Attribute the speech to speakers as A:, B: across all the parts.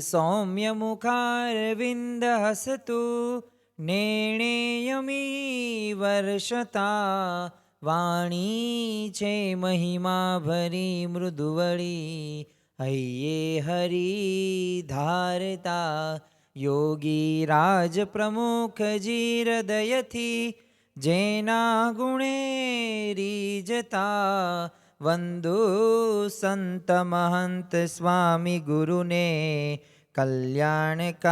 A: સૌમ્ય મુખારવિંદ હસતુ નેણેયમી વર્ષતા વાણી છે મહિમા ભરી મૃદુવળી હૈયે હરી ધારતા યોગી રાજ પ્રમુખજી હૃદયથી જેના ગુણે રીજતા વંદુ સંત મહંત સ્વામી ગુરુને કલ્યાણકારી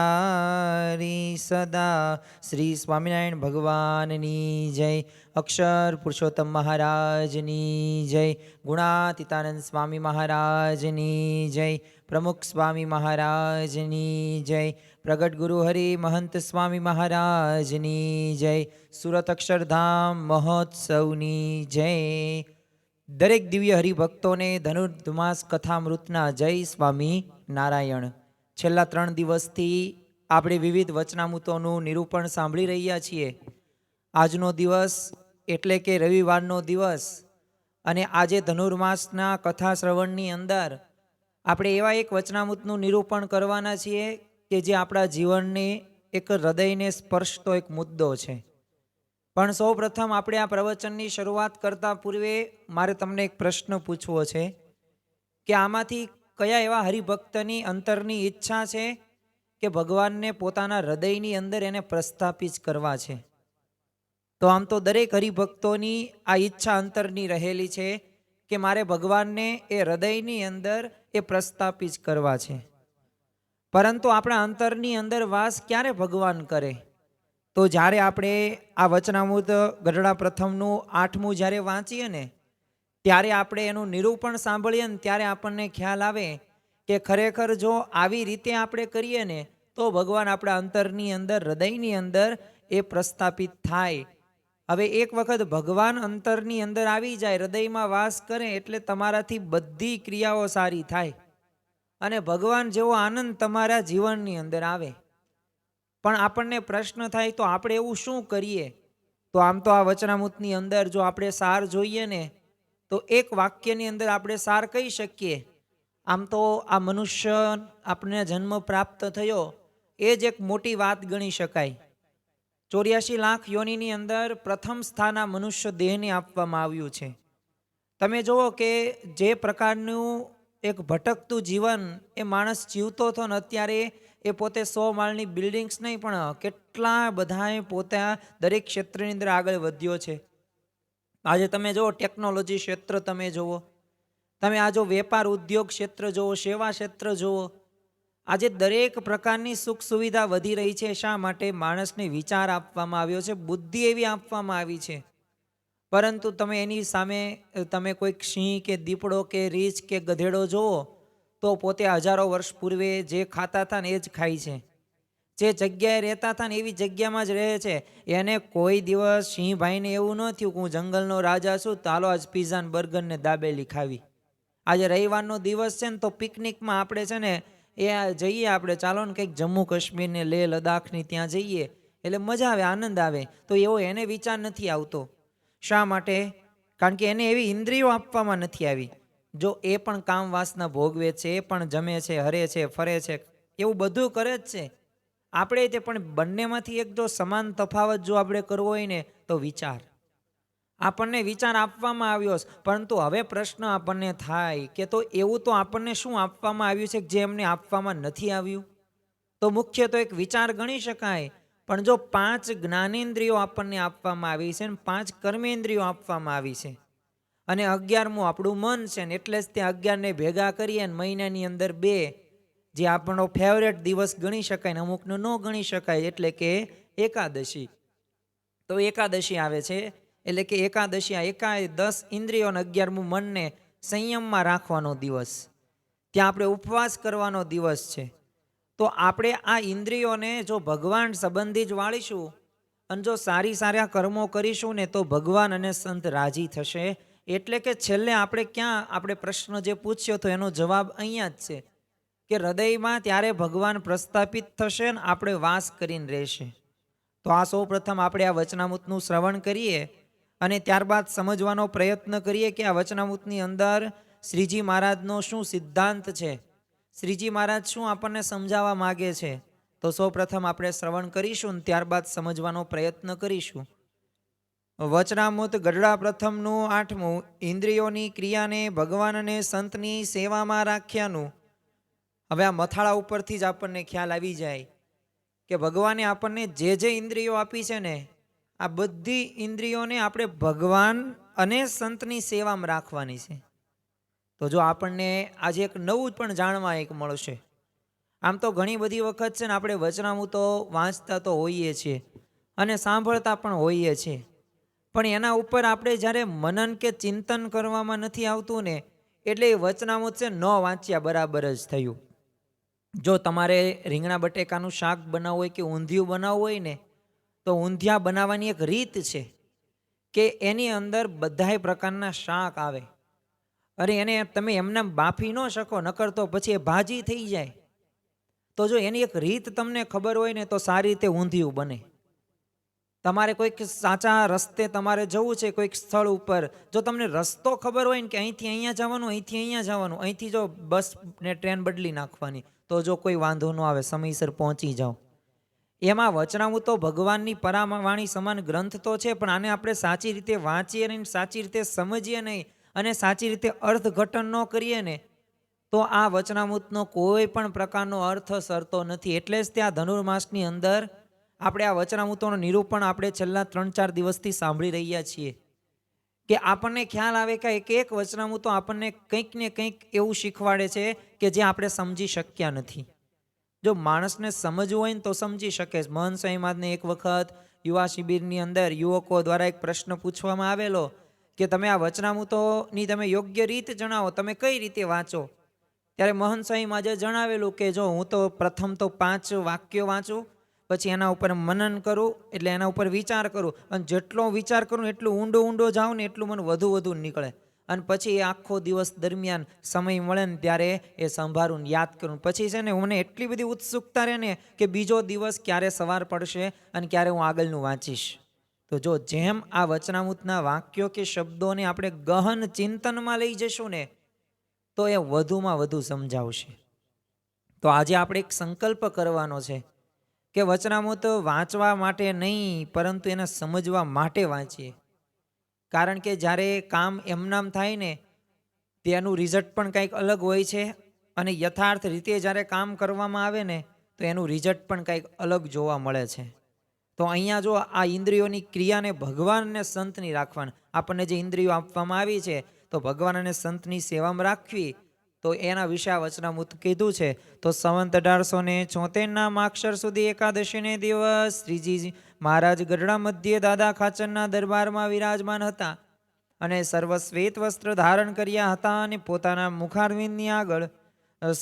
A: સદા. શ્રી સ્વામિનારાયણ ભગવાનની જય. અક્ષર પુરુષોત્તમ મહારાજની જય. ગુણાતીતાનંદ સ્વામી મહારાજની જય. પ્રમુખ સ્વામી મહારાજની જય. પ્રગટ ગુરુ હરિ મહંત સ્વામી મહારાજની જય. સુરત અક્ષરધામ મહોત્સવની જય. દરેક દિવ્ય હરિભક્તોને ધનુર્ધમાસ કથામૃતના જય સ્વામી નારાયણ. છેલ્લા 3 દિવસથી આપણે વિવિધ વચનામૃતોનું નિરૂપણ સાંભળી રહ્યા છીએ. આજનો દિવસ એટલે કે રવિવારનો દિવસ અને આજે ધનુર્માસના કથા શ્રવણની અંદર આપણે એવા એક વચનામૃતનું નિરૂપણ કરવાના છીએ કે જે આપણા જીવનને એક હૃદયને સ્પર્શતો એક મુદ્દો છે. પણ સૌ પ્રથમ આપણે આ પ્રવચનની શરૂઆત કરતા પૂર્વે મારે તમને એક પ્રશ્ન પૂછવો છે કે આમાંથી કયા એવા હરિભક્તની અંતરની ઈચ્છા છે કે ભગવાનને પોતાના હૃદયની અંદર એને પ્રસ્થાપિત કરવા છે? તો આમ તો દરેક હરિભક્તોની આ ઈચ્છા અંતરની રહેલી છે કે મારે ભગવાનને એ હૃદયની અંદર એ પ્રસ્થાપિત કરવા છે. પરંતુ આપણા અંતરની અંદર વાસ ક્યારે ભગવાન કરે? તો જ્યારે આપણે આ વચનામૃત ગઢડા પ્રથમનું 8મું જ્યારે વાંચીએ ને ત્યારે આપણે એનું નિરૂપણ સાંભળીએ ને ત્યારે આપણને ખ્યાલ આવે કે ખરેખર જો આવી રીતે આપણે કરીએ ને તો ભગવાન આપણા અંતરની અંદર હૃદયની અંદર એ પ્રસ્થાપિત થાય. હવે એક વખત ભગવાન અંતરની અંદર આવી જાય, હૃદયમાં વાસ કરે એટલે તમારાથી બધી ક્રિયાઓ સારી થાય અને ભગવાન જેવો આનંદ તમારા જીવનની અંદર આવે. પણ આપણને પ્રશ્ન થાય તો આપણે એવું શું કરીએ? તો આમ તો આ વચનામૃતની અંદર જો આપણે સાર જોઈએ ને તો એક વાક્યની અંદર આપણે સાર કહી શકીએ. આમ તો આ મનુષ્ય આપણને જન્મ પ્રાપ્ત થયો એ જ એક મોટી વાત ગણી શકાય. 84 લાખ યોનિની અંદર પ્રથમ સ્થાન આ મનુષ્ય દેહને આપવામાં આવ્યું છે. તમે જુઓ કે જે પ્રકારનું એક ભટકતું જીવન એ માણસ જીવતો હતો ને અત્યારે એ પોતે 100 માળની બિલ્ડિંગ્સ નહીં પણ કેટલા બધાએ પોતે દરેક ક્ષેત્રની અંદર આગળ વધ્યો છે. આજે તમે જુઓ ટેકનોલોજી ક્ષેત્ર, તમે જુઓ, તમે આ જો વેપાર ઉદ્યોગ ક્ષેત્ર જુઓ, સેવા ક્ષેત્ર જુઓ, આજે દરેક પ્રકારની સુખ સુવિધા વધી રહી છે. શા માટે? માણસને વિચાર આપવામાં આવ્યો છે, બુદ્ધિ એવી આપવામાં આવી છે. પરંતુ તમે એની સામે તમે કોઈક સિંહ કે દીપડો કે રીંછ કે ગધેડો જુઓ તો પોતે હજારો વર્ષ પૂર્વે જે ખાતા હતા ને એ જ ખાય છે. જે જગ્યાએ રહેતા હતા ને એવી જગ્યામાં જ રહે છે. એને કોઈ દિવસ સિંહભાઈને એવું ન થયું કે હું જંગલનો રાજા છું, ચાલો આજ પિઝા ને બર્ગર ને દાબેલી ખાવી. આજે રવિવારનો દિવસ છે ને તો પિકનિકમાં આપણે છે ને એ જઈએ, આપણે ચાલો ને કંઈક જમ્મુ કાશ્મીર ને લેહ લદ્દાખની ત્યાં જઈએ એટલે મજા આવે, આનંદ આવે. તો એવો એને વિચાર નથી આવતો. શા માટે? કારણ કે એને એવી ઇન્દ્રિયો આપવામાં નથી આવી. જો એ પણ કામ વાસના ભોગવે છે, એ પણ જમે છે, હરે છે, ફરે છે, એવું બધું કરે જ છે. આપણે તે પણ બંનેમાંથી એક જો સમાન તફાવત જો આપણે કરવો હોય ને તો વિચાર. આપણને વિચાર આપવામાં આવ્યો છે, પરંતુ હવે પ્રશ્ન આપણને થાય કે તો એવું તો આપણને શું આપવામાં આવ્યું છે જે એમને આપવામાં નથી આવ્યું? તો મુખ્ય તો એક વિચાર ગણી શકાય. પણ જો 5 જ્ઞાનેન્દ્રિયો આપણને આપવામાં આવી છે ને 5 કર્મેન્દ્રિયો આપવામાં આવી છે અને 11મું આપણું મન છે ને એટલે જ તે 11ને ભેગા કરીએ ને મહિનાની અંદર 2 જે આપણો ફેવરેટ દિવસ ગણી શકાય ને અમુકનો ન ગણી શકાય એટલે કે એકાદશી. તો એકાદશી આવે છે એટલે કે એકાદશી આ 10 ઇન્દ્રિયો અને 11મું મનને સંયમમાં રાખવાનો દિવસ, ત્યાં આપણે ઉપવાસ કરવાનો દિવસ છે. તો આપણે આ ઇન્દ્રિયોને જો ભગવાન સંબંધી જ વાળીશું અને જો સારા કર્મો કરીશું ને તો ભગવાન અને સંત રાજી થશે. એટલે કે છેલ્લે આપણે ક્યાં, આપણે પ્રશ્ન જે પૂછ્યો તો એનો જવાબ અહીંયા જ છે કે હૃદયમાં ત્યારે ભગવાન પ્રસ્થાપિત થશે ને આપણે વાસ કરીને રહેશે. તો આ સૌ પ્રથમ આપણે આ વચનામૃતનું શ્રવણ કરીએ અને ત્યારબાદ સમજવાનો પ્રયત્ન કરીએ કે આ વચનામૃતની અંદર શ્રીજી મહારાજનો શું સિદ્ધાંત છે. શ્રીજી મહારાજ શું આપણને સમજાવવા માગે છે, તો સૌપ્રથમ આપણે શ્રવણ કરીશું ને ત્યારબાદ સમજવાનો પ્રયત્ન કરીશું. વચનામૃત ગઢડા પ્રથમનું 8મું, ઇન્દ્રિયોની ક્રિયાને ભગવાન અને સંતની સેવામાં રાખ્યાનું. હવે આ મથાળા ઉપરથી જ આપણને ખ્યાલ આવી જાય કે ભગવાને આપણને જે જે ઇન્દ્રિયો આપી છે ને, આ બધી ઇન્દ્રિયોને આપણે ભગવાન અને સંતની સેવામાં રાખવાની છે. તો જો આપણને આજે એક નવું પણ જાણવા એક મળશે. આમ તો ઘણી બધી વખત છે ને આપણે વચનામૃતો વાંચતા તો હોઈએ છીએ અને સાંભળતા પણ હોઈએ છીએ, પણ એના ઉપર આપણે જ્યારે મનન કે ચિંતન કરવામાં નથી આવતું ને, એટલે એ વચનામૃત છે ન વાંચ્યા બરાબર જ થયું. જો તમારે રીંગણા બટેકાનું શાક બનાવવું હોય કે ઊંધિયું બનાવવું હોય ને, તો ઊંધિયા બનાવવાની એક રીત છે કે એની અંદર બધાય પ્રકારના શાક આવે. અરે એને તમે એમને બાફી ન શકો, નકર તો પછી એ ભાજી થઈ જાય. તો જો એની એક રીત તમને ખબર હોય ને, તો સારી રીતે ઊંધિયું બને. તમારે કોઈક સાચા રસ્તે તમારે જવું છે કોઈક સ્થળ ઉપર, જો તમને રસ્તો ખબર હોય ને કે અહીંથી અહીંયા જવાનું, અહીંથી અહીંયા જવાનું, અહીંથી જો બસ ને ટ્રેન બદલી નાખવાની, તો જો કોઈ વાંધો ન આવે, સમયસર પહોંચી જાઓ. એમાં વચનામૃતો ભગવાનની પરાવાણી સમાન ગ્રંથ તો છે, પણ આને આપણે સાચી રીતે વાંચીએ નહીં, સાચી રીતે સમજીએ નહીં અને સાચી રીતે અર્થઘટન ન કરીએ ને, તો આ વચનામૃતનો કોઈ પણ પ્રકારનો અર્થ સરતો નથી. એટલે જ ત્યાં ધનુર્માસની અંદર આપણે આ વચનામૃતોનું નિરૂપણ આપણે છેલ્લા 3-4 દિવસથી સાંભળી રહ્યા છીએ કે આપણને ખ્યાલ આવે કે એક એક વચનામૃતો આપણને કંઈક ને કંઈક એવું શીખવાડે છે કે જે આપણે સમજી શક્યા નથી. જો માણસને સમજવું હોય ને તો સમજી શકે. મહંત સ્વામી મહારાજને એક વખત યુવા શિબિરની અંદર યુવકો દ્વારા એક પ્રશ્ન પૂછવામાં આવેલો કે તમે આ વચનામૃતોની તમે યોગ્ય રીત જણાવો, તમે કઈ રીતે વાંચો? ત્યારે મહંત સ્વામી મહારાજે જણાવેલું કે જો હું તો પ્રથમ તો 5 વાક્યો વાંચું, પછી એના ઉપર મનન કરું, એટલે એના ઉપર વિચાર કરું, અને જેટલો વિચાર કરું એટલું ઊંડો જાઉં ને એટલું મને વધુ નીકળે, અને પછી એ આખો દિવસ દરમિયાન સમય મળે ને ત્યારે એ સંભાળું ને યાદ કરું. પછી છે ને મને એટલી બધી ઉત્સુકતા રહે ને કે બીજો દિવસ ક્યારે સવાર પડશે અને ક્યારે હું આગળનું વાંચીશ. તો જો જેમ આ વચનામૃતના વાક્યો કે શબ્દોને આપણે ગહન ચિંતનમાં લઈ જશું ને, તો એ વધુમાં વધુ સમજાવશે. તો આજે આપણે એક સંકલ્પ કરવાનો છે કે વચનામૃત વાંચવા માટે નહીં, પરંતુ એને સમજવા માટે વાંચીએ. કારણ કે જ્યારે કામ એમનામ થાય ને, તેનું રિઝલ્ટ પણ કંઈક અલગ હોય છે, અને યથાર્થ રીતે જ્યારે કામ કરવામાં આવે ને, તો એનું રિઝલ્ટ પણ કંઈક અલગ જોવા મળે છે. તો અહીંયા જો આ ઇન્દ્રિયોની ક્રિયાને ભગવાન અને સંતની રાખવાની, આપણને જે ઇન્દ્રિયો આપવામાં આવી છે તો ભગવાન અને સંતની સેવામાં રાખવી, તો એના વિશે આ વચનામૃત કીધું છે. તો સંવંત 1876ના માક્ષર સુધી એકાદશીને દિવસ શ્રીજી મહારાજ ગઢડા મધ્યે દાદા ખાચરના દરબારમાં વિરાજમાન હતા અને સર્વ શ્વેત વસ્ત્ર ધારણ કર્યા હતા, અને પોતાના મુખારવિંદની આગળ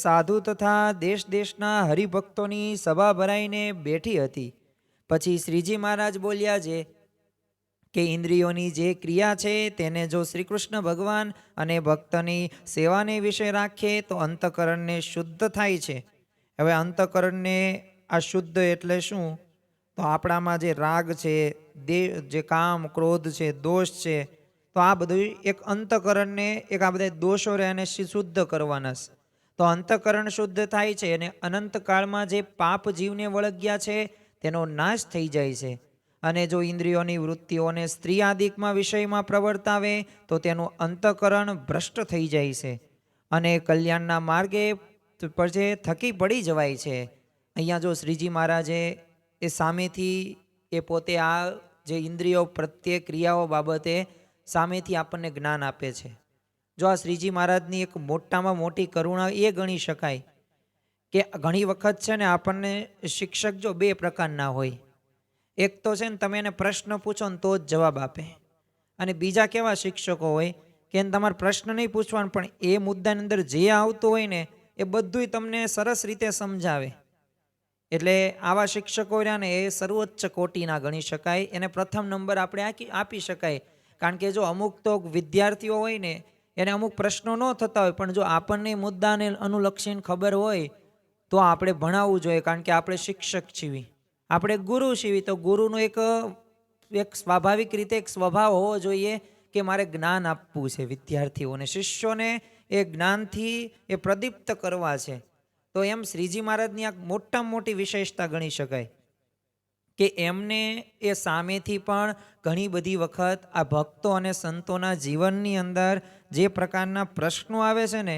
A: સાધુ તથા દેશના હરિભક્તોની સભા ભરાઈને બેઠી હતી. પછી શ્રીજી મહારાજ બોલ્યા છે કે ઇન્દ્રિયોની જે ક્રિયા છે તેને જો શ્રી કૃષ્ણ ભગવાન અને ભક્તની સેવાને વિશે રાખીએ તો અંતઃકરણને શુદ્ધ થાય છે. હવે અંતઃકરણને આ શુદ્ધ એટલે શું? તો આપણામાં જે રાગ છે, જે કામ ક્રોધ છે, દોષ છે, તો આ બધું એક અંતઃકરણને એક આ બધા દોષો રહે એને શુદ્ધ કરવાના છે. તો અંતઃકરણ શુદ્ધ થાય છે અને અનંતકાળમાં જે પાપ જીવને વળગ્યા છે તેનો નાશ થઈ જાય છે. અને જો ઇન્દ્રિયોની વૃત્તિઓને સ્ત્રી આદિકમાં વિષયમાં પ્રવર્તાવે તો તેનું અંતઃકરણ ભ્રષ્ટ થઈ જાય છે અને કલ્યાણના માર્ગે પછી થકી પડી જવાય છે. અહીંયા જો શ્રીજી મહારાજે એ સામેથી એ પોતે આ જે ઇન્દ્રિયો પ્રત્યે ક્રિયાઓ બાબતે સામેથી આપણને જ્ઞાન આપે છે. જો આ શ્રીજી મહારાજની એક મોટામાં મોટી કરુણા એ ગણી શકાય કે ઘણી વખત છે ને આપણને શિક્ષક જો 2 પ્રકારના હોય. એક તો છે ને તમે એને પ્રશ્ન પૂછો ને તો જ જવાબ આપે, અને બીજા કેવા શિક્ષકો હોય કે તમારે પ્રશ્ન નહીં પૂછવાનો, પણ એ મુદ્દાની અંદર જે આવતું હોય ને એ બધુંય તમને સરસ રીતે સમજાવે. એટલે આવા શિક્ષકો રહ્યા ને એ સર્વોચ્ચ કોટીના ગણી શકાય, એને પ્રથમ નંબર આપણે આપી શકાય. કારણ કે જો અમુક તો વિદ્યાર્થીઓ હોય ને એને અમુક પ્રશ્નો ન થતા હોય, પણ જો આપણને મુદ્દાને અનુલક્ષીને ખબર હોય તો આપણે ભણાવવું જોઈએ. કારણ કે આપણે શિક્ષક છીએ, આપણે ગુરુ છીએ, તો ગુરુનો એક સ્વાભાવિક રીતે એક સ્વભાવ હોવો જોઈએ કે મારે જ્ઞાન આપવું છે વિદ્યાર્થીઓને, શિષ્યોને એ જ્ઞાનથી એ પ્રદીપ્ત કરવા છે. તો એમ શ્રીજી મહારાજની આ મોટામાં મોટી વિશેષતા ગણી શકાય કે એમને એ સામેથી પણ ઘણી બધી વખત આ ભક્તો અને સંતોના જીવનની અંદર જે પ્રકારના પ્રશ્નો આવે છે ને,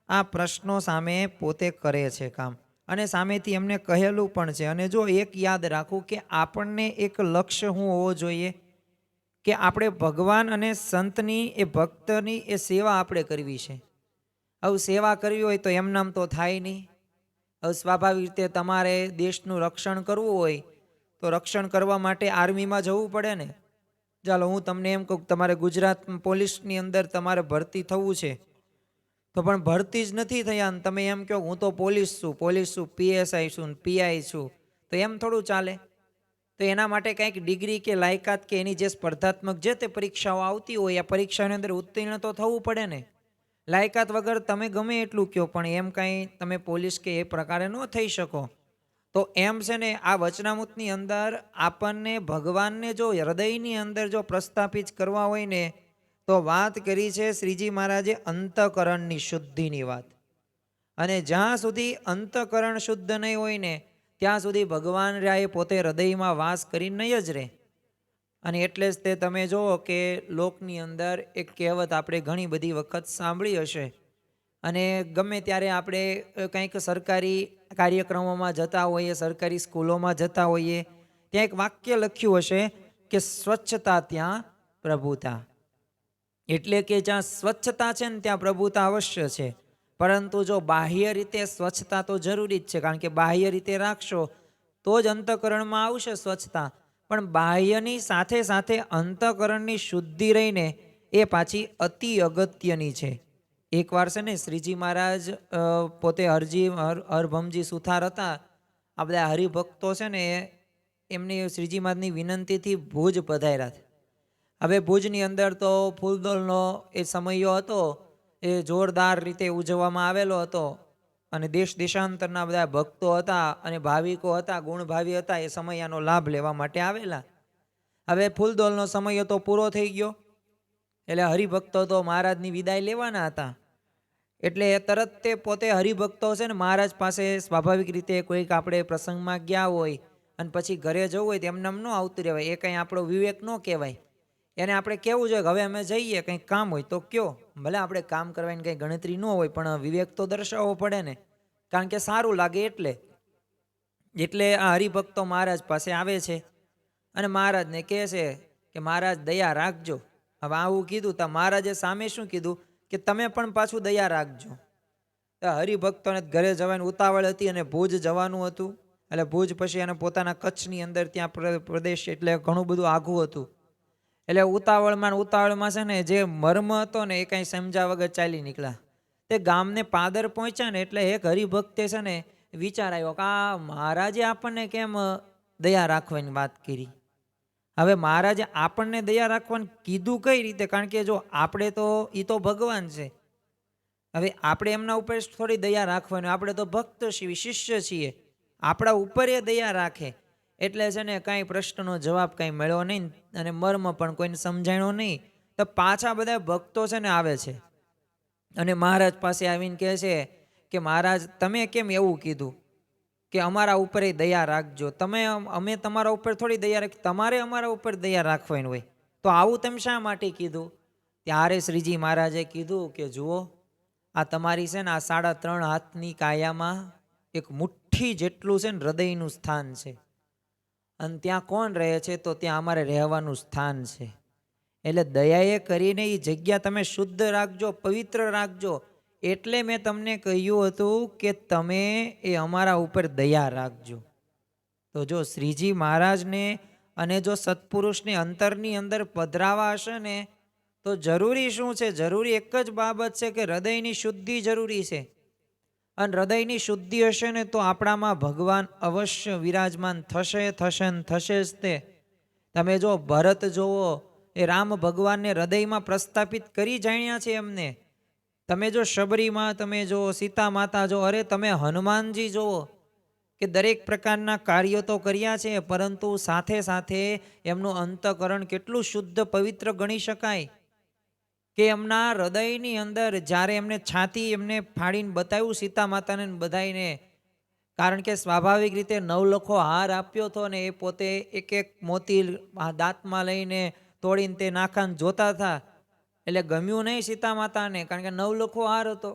A: આ પ્રશ્નો સામે પોતે કરે છે કામ, અને સામેથી એમને કહેલું પણ છે. અને જો એક યાદ રાખવું કે આપણને એક લક્ષ્ય શું હોવો જોઈએ કે આપણે ભગવાન અને સંતની એ ભક્તની એ સેવા આપણે કરવી છે. આવું સેવા કરવી હોય તો એમ નામ તો થાય નહીં. હવે સ્વાભાવિક રીતે તમારે દેશનું રક્ષણ કરવું હોય તો રક્ષણ કરવા માટે આર્મીમાં જવું પડે ને. ચાલો હું તમને એમ કહું, તમારે ગુજરાત પોલીસની અંદર તમારે ભરતી થવું છે, તો પણ ભરતી જ નથી થયા ને તમે એમ કહો હું તો પોલીસ છું, PSI છું, PI છું, તો એમ થોડું ચાલે. તો એના માટે કંઈક ડિગ્રી કે લાયકાત કે એની જે સ્પર્ધાત્મક જે તે પરીક્ષાઓ આવતી હોય, આ પરીક્ષાની અંદર ઉત્તીર્ણ તો થવું પડે ને. લાયકાત વગર તમે ગમે એટલું કહો પણ એમ કાંઈ તમે પોલીસ કે એ પ્રકારે ન થઈ શકો. તો એમ છે ને, આ વચનામૃતની અંદર આપણને ભગવાનને જો હૃદયની અંદર જો પ્રસ્થાપિત કરવા હોય ને, તો વાત કરી છે શ્રીજી મહારાજે અંતઃકરણની શુદ્ધિની વાત. અને જ્યાં સુધી અંતઃકરણ શુદ્ધ નહીં હોય ને ત્યાં સુધી ભગવાન રાય પોતે હૃદયમાં વાસ કરી નહીં જ રહે. અને એટલે જ તે તમે જુઓ કે લોકની અંદર એક કહેવત આપણે ઘણી બધી વખત સાંભળી હશે, અને ગમે ત્યારે આપણે કંઈક સરકારી કાર્યક્રમોમાં જતા હોઈએ, સરકારી સ્કૂલોમાં જતા હોઈએ, ત્યાં એક વાક્ય લખ્યું હશે કે સ્વચ્છતા ત્યાં પ્રભુતા. એટલે કે જ્યાં સ્વચ્છતા છે ને ત્યાં પ્રભુતા અવશ્ય છે. પરંતુ જો બાહ્ય રીતે સ્વચ્છતા તો જરૂરી જ છે, કારણ કે બાહ્ય રીતે રાખશો તો જ અંતઃકરણમાં આવશે સ્વચ્છતા. પણ બાહ્યની સાથે સાથે અંતઃકરણની શુદ્ધિ રહીને એ પાછી અતિ અગત્યની છે. એકવાર છે ને શ્રીજી મહારાજ પોતે હરભમજી સુથાર હતા. આ બધા હરિભક્તો છે ને એમની શ્રીજી મહારાજની વિનંતીથી ભુજ પધાર્યા છે. હવે ભુજની અંદર તો ફૂલદોલનો એ સમયો હતો, એ જોરદાર રીતે ઉજવવામાં આવેલો હતો, અને દેશ દેશાંતરના બધા ભક્તો હતા અને ભાવિકો હતા, ગુણભાવી હતા, એ સમયનો લાભ લેવા માટે આવેલા. હવે ફૂલદોલનો સમય તો પૂરો થઈ ગયો, એટલે હરિભક્તો તો મહારાજની વિદાય લેવાના હતા. એટલે તરત તે પોતે હરિભક્તો છે ને મહારાજ પાસે સ્વાભાવિક રીતે કોઈક આપણે પ્રસંગમાં ગયા હોય અને પછી ઘરે જવું હોય તો એમને ન આવતું રહેવાય, એ કંઈ આપણો વિવેક ન કહેવાય. એને આપણે કહેવું જોઈએ કે હવે અમે જઈએ, કંઈક કામ હોય તો કયો. ભલે આપણે કામ કરવાની કંઈ ગણતરી ન હોય પણ વિવેક તો દર્શાવવો પડે ને, કારણ કે સારું લાગે એટલે આ હરિભક્તો મહારાજ પાસે આવે છે અને મહારાજને કહે છે કે મહારાજ દયા રાખજો. હવે આવું કીધું તો મહારાજે સામે શું કીધું કે તમે પણ પાછું દયા રાખજો. હરિભક્તોને ઘરે જવાની ઉતાવળ હતી અને ભુજ જવાનું હતું. એટલે ભુજ પછી એને પોતાના કચ્છની અંદર ત્યાં પ્રદેશ એટલે ઘણું બધું આઘું હતું. એટલે ઉતાવળમાં છે ને જે મર્મ હતો ને એ કાંઈ સમજા વગર ચાલી નીકળ્યા. તે ગામને પાદર પહોંચ્યા ને એટલે એક હરિભક્તે છે ને વિચાર આવ્યો કે આ મહારાજે આપણને કેમ દયા રાખવાની વાત કરી. હવે મહારાજે આપણને દયા રાખવાનું કીધું કઈ રીતે? કારણ કે જો આપણે તો એ તો ભગવાન છે, હવે આપણે એમના ઉપર થોડી દયા રાખવાની, આપણે તો ભક્ત છીએ, શિષ્ય છીએ, આપણા ઉપર એ દયા રાખે. એટલે છે ને કાંઈ પ્રશ્નનો જવાબ કાંઈ મળ્યો નહીં અને મર્મ પણ કોઈને સમજાણો નહીં. તો પાછા બધા ભક્તો છે ને આવે છે અને મહારાજ પાસે આવીને કહે છે કે મહારાજ તમે કેમ એવું કીધું કે અમારા ઉપર એ દયા રાખજો? અમે તમારા ઉપર થોડી દયા રાખી, તમારે અમારા ઉપર દયા રાખવાની હોય, તો આવું તમે શા માટે કીધું? ત્યારે શ્રીજી મહારાજે કીધું કે જુઓ, આ તમારી છે ને આ 3.5 હાથની કાયામાં એક મુઠ્ઠી જેટલું છે ને હૃદયનું સ્થાન છે, અને ત્યાં કોણ રહે છે? તો ત્યાં અમારે રહેવાનું સ્થાન છે. એટલે દયાએ કરીને એ જગ્યા તમે શુદ્ધ રાખજો, પવિત્ર રાખજો. એટલે મેં તમને કહ્યું હતું કે તમે એ અમારા ઉપર દયા રાખજો. તો જો શ્રીજી મહારાજને અને જો સત્પુરુષને અંતરની અંદર પધરાવા હશે ને તો જરૂરી શું છે? જરૂરી એક જ બાબત છે કે હૃદયની શુદ્ધિ જરૂરી છે. અને હૃદયની શુદ્ધિ હશે ને તો આપણામાં ભગવાન અવશ્ય વિરાજમાન થશે ને થશે જ તે. તમે જો ભરત જોવો, એ રામ ભગવાનને હૃદયમાં પ્રસ્થાપિત કરી જાણ્યા છે એમને. તમે જો શબરીમાં તમે જો સીતા માતા જો, અરે તમે હનુમાનજી જોવો કે દરેક પ્રકારના કાર્યો તો કર્યા છે, પરંતુ સાથે સાથે એમનું અંતઃકરણ કેટલું શુદ્ધ પવિત્ર ગણી શકાય. કે એમના હૃદયની અંદર જ્યારે એમને છાતી એમને ફાડીને બતાવ્યું સીતા માતાને ને બધાઈને, કારણ કે સ્વાભાવિક રીતે નવલખો હાર આપ્યો હતો ને એ પોતે એક એક મોતી દાંતમાં લઈને તોડીને તે નાખાને જોતા હતા, એટલે ગમ્યું નહીં સીતા માતાને, કારણ કે નવલખો હાર હતો.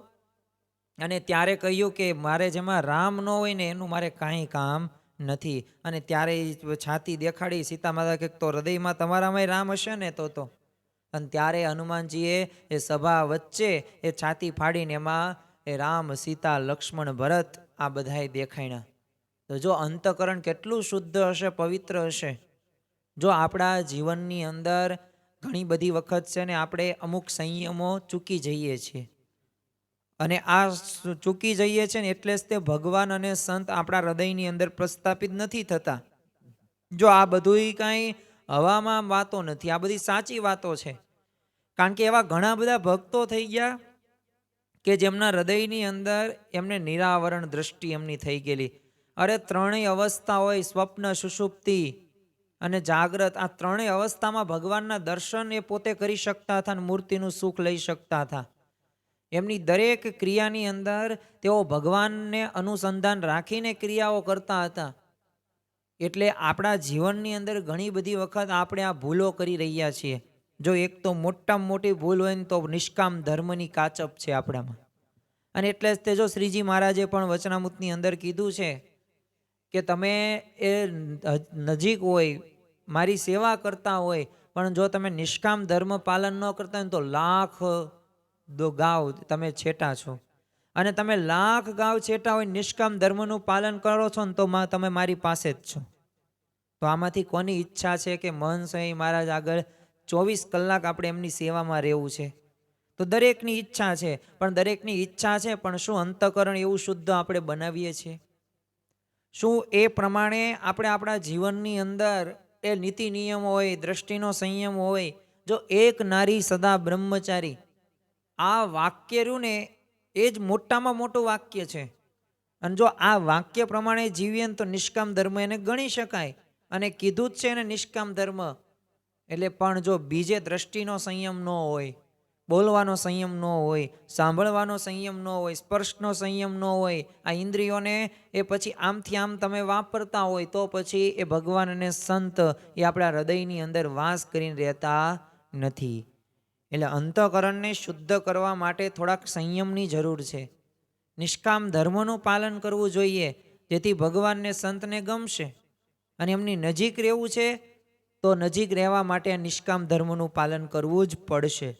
A: અને ત્યારે કહ્યું કે મારે જેમાં રામ ન હોય ને એનું મારે કાંઈ કામ નથી. અને ત્યારે છાતી દેખાડી સીતા માતા કે તો હૃદયમાં તમારામાં રામ હશે ને તો. અને ત્યારે હનુમાનજીએ એ સભા વચ્ચે એ છાતી ફાડીને એમાં એ રામ સીતા લક્ષ્મણ ભરત આ બધાય દેખાણ્યા. તો જો અંતકરણ કેટલું શુદ્ધ હશે, પવિત્ર હશે. જો આપણા જીવનની અંદર ઘણી બધી વખત છે ને આપણે અમુક સંયમો ચૂકી જઈએ છીએ, અને આ ચૂકી જઈએ છીએ ને એટલે જ તે ભગવાન અને સંત આપણા હૃદયની અંદર પ્રસ્થાપિત નથી થતા. જો આ બધું કાંઈ હવામાં વાતો નથી, આ બધી સાચી વાતો છે. કારણ કે એવા ઘણા બધા ભક્તો થઈ ગયા કે જેમના હૃદયની અંદર એમને નિરાવરણ દ્રષ્ટિ એમની થઈ ગયેલી. અરે ત્રણેય અવસ્થા હોય, સ્વપ્ન, સુષુપ્તિ અને જાગ્રત, આ ત્રણેય અવસ્થામાં ભગવાનના દર્શન એ પોતે કરી શકતા હતા અને મૂર્તિનું સુખ લઈ શકતા હતા. એમની દરેક ક્રિયાની અંદર તેઓ ભગવાનને અનુસંધાન રાખીને ક્રિયાઓ કરતા હતા. એટલે આપણા જીવનની અંદર ઘણી બધી વખત આપણે આ ભૂલો કરી રહ્યા છીએ. જો એક તો મોટામાં મોટી ભૂલ હોય ને તો નિષ્કામ ધર્મની કાચપ છે આપણામાં. અને એટલે જ તે જો શ્રીજી મહારાજે પણ વચનામૃતની અંદર કીધું છે કે તમે એ નજીક હોય, મારી સેવા કરતા હોય, પણ જો તમે નિષ્કામ ધર્મ પાલન ન કરતા હોય તો લાખ ગાવ તમે છેટા છો. અને તમે લાખ ગાવ છેટા હોય, નિષ્કામ ધર્મનું પાલન કરો છો ને તો તમે મારી પાસે જ છો. તો આમાંથી કોની ઈચ્છા છે કે મહંત સ્વામી મહારાજ આગળ 24 કલાક આપણે એમની સેવામાં રહેવું છે? તો દરેકની ઈચ્છા છે, પણ દરેકની ઈચ્છા છે, પણ શું અંતઃકરણ એવું શુદ્ધ આપણે બનાવીએ છીએ? શું એ પ્રમાણે આપણે આપણા જીવનની અંદર એ નીતિ નિયમ હોય, દ્રષ્ટિનો સંયમ હોય? જો એક નારી સદા બ્રહ્મચારી, આ વાક્ય રહ્યું ને એ જ મોટામાં મોટું વાક્ય છે. અને જો આ વાક્ય પ્રમાણે જીવીએ તો નિષ્કામ ધર્મ એને ગણી શકાય. અને કીધું જ છે એને નિષ્કામ ધર્મ. એટલે પણ જો બીજે દ્રષ્ટિનો સંયમ ન હોય, બોલવાનો સંયમ ન હોય, સાંભળવાનો સંયમ ન હોય, સ્પર્શનો સંયમ ન હોય, આ ઇન્દ્રિયોને એ પછી આમથી આમ તમે વાપરતા હોય, તો પછી એ ભગવાન અને સંત એ આપણા હૃદયની અંદર વાસ કરીને રહેતા નથી. એટલે અંતઃકરણને શુદ્ધ કરવા માટે થોડાક સંયમની જરૂર છે. નિષ્કામ ધર્મનું પાલન કરવું જોઈએ, જેથી ભગવાનને સંતને ગમશે. અને એમની નજીક રહેવું છે તો નજીક રહેવા માટે નિષ્કામ ધર્મનું પાલન કરવું જ પડશે.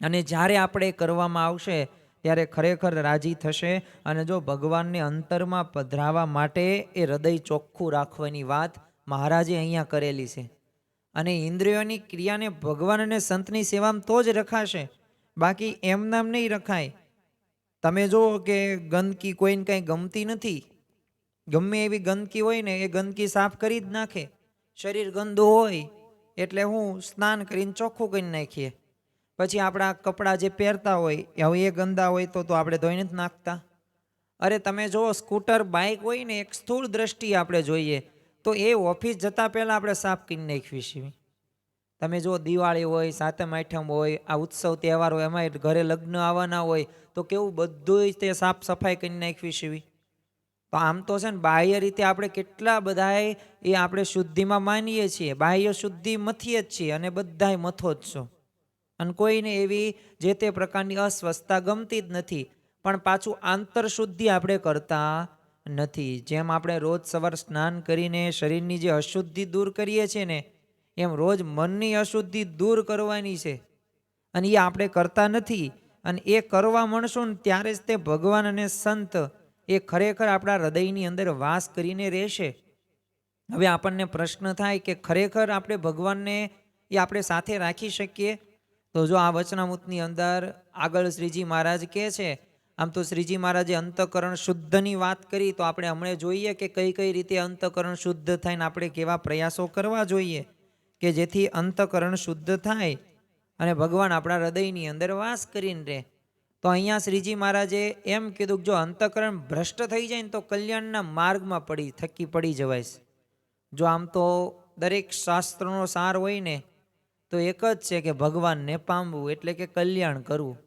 A: અને જ્યારે આપણે કરવામાં આવશે ત્યારે ખરેખર રાજી થશે. અને જો ભગવાનને અંતરમાં પધરાવા માટે એ હૃદય ચોખ્ખું રાખવાની વાત મહારાજે અહીંયા કરેલી છે. અને ઇન્દ્રિયોની ક્રિયાને ભગવાન અને સંતની સેવામાં તો જ રખાશે, બાકી એમનામ નહીં રખાય. તમે જુઓ કે ગંદકી કોઈને કંઈ ગમતી નથી, ગમે એવી ગંદકી હોય ને એ ગંદકી સાફ કરી જ નાખે. શરીર ગંદુ હોય એટલે હું સ્નાન કરીને ચોખ્ખું કરી નાખીએ. પછી આપણા કપડાં જે પહેરતા હોય હવે એ ગંદા હોય તો આપણે ધોઈને જ નાખતા. અરે તમે જુઓ સ્કૂટર, બાઇક હોય ને, એક સ્થૂળ દ્રષ્ટિએ આપણે જોઈએ તો એ ઓફિસ જતાં પહેલાં આપણે સાફ કરી નાખવી છીએ. તમે જો દિવાળી હોય, સાતમ આઠમ હોય, આ ઉત્સવ તહેવાર હોય, એમાં ઘરે લગ્ન આવવાના હોય તો કેવું બધું તે સાફ સફાઈ કરી નાખવી છીએ. તો આમ તો છે ને બાહ્ય રીતે આપણે કેટલા બધાય એ આપણે શુદ્ધિમાં માનીએ છીએ, બાહ્ય શુદ્ધિ મથીએ જ છીએ અને બધાય મથો જ છો. અને કોઈને એવી જે તે પ્રકારની અસ્વસ્થતા ગમતી જ નથી, પણ પાછું આંતર શુદ્ધિ આપણે કરતા નથી. જેમ આપણે રોજ સવાર સ્નાન કરીને શરીરની જે અશુદ્ધિ દૂર કરીએ છીએ ને, એમ રોજ મનની અશુદ્ધિ દૂર કરવાની છે. અને એ આપણે કરતા નથી. અને એ કરવા મળશું ને ત્યારે જ તે ભગવાન અને સંત એ ખરેખર આપણા હૃદયની અંદર વાસ કરીને રહેશે. હવે આપણને પ્રશ્ન થાય કે ખરેખર આપણે ભગવાનને એ આપણે સાથે રાખી શકીએ? તો જો આ વચનામૃતની અંદર આગળ શ્રીજી મહારાજ કહે છે, આમ તો શ્રીજી મહારાજે અંતઃકરણ શુદ્ધની વાત કરી, તો આપણે હમણાં જોઈએ કે કઈ કઈ રીતે અંતઃકરણ શુદ્ધ થાય ને આપણે કેવા પ્રયાસો કરવા જોઈએ કે જેથી અંતઃકરણ શુદ્ધ થાય અને ભગવાન આપણા હૃદયની અંદર વાસ કરીને રહે. તો અહીંયા શ્રીજી મહારાજે એમ કીધું કે જો અંતઃકરણ ભ્રષ્ટ થઈ જાય ને તો કલ્યાણના માર્ગમાં થકી પડી જવાય છે. જો આમ તો દરેક શાસ્ત્રનો સાર હોય ને તો એક જ છે કે ભગવાનને પામવું, એટલે કે કલ્યાણ કરવું.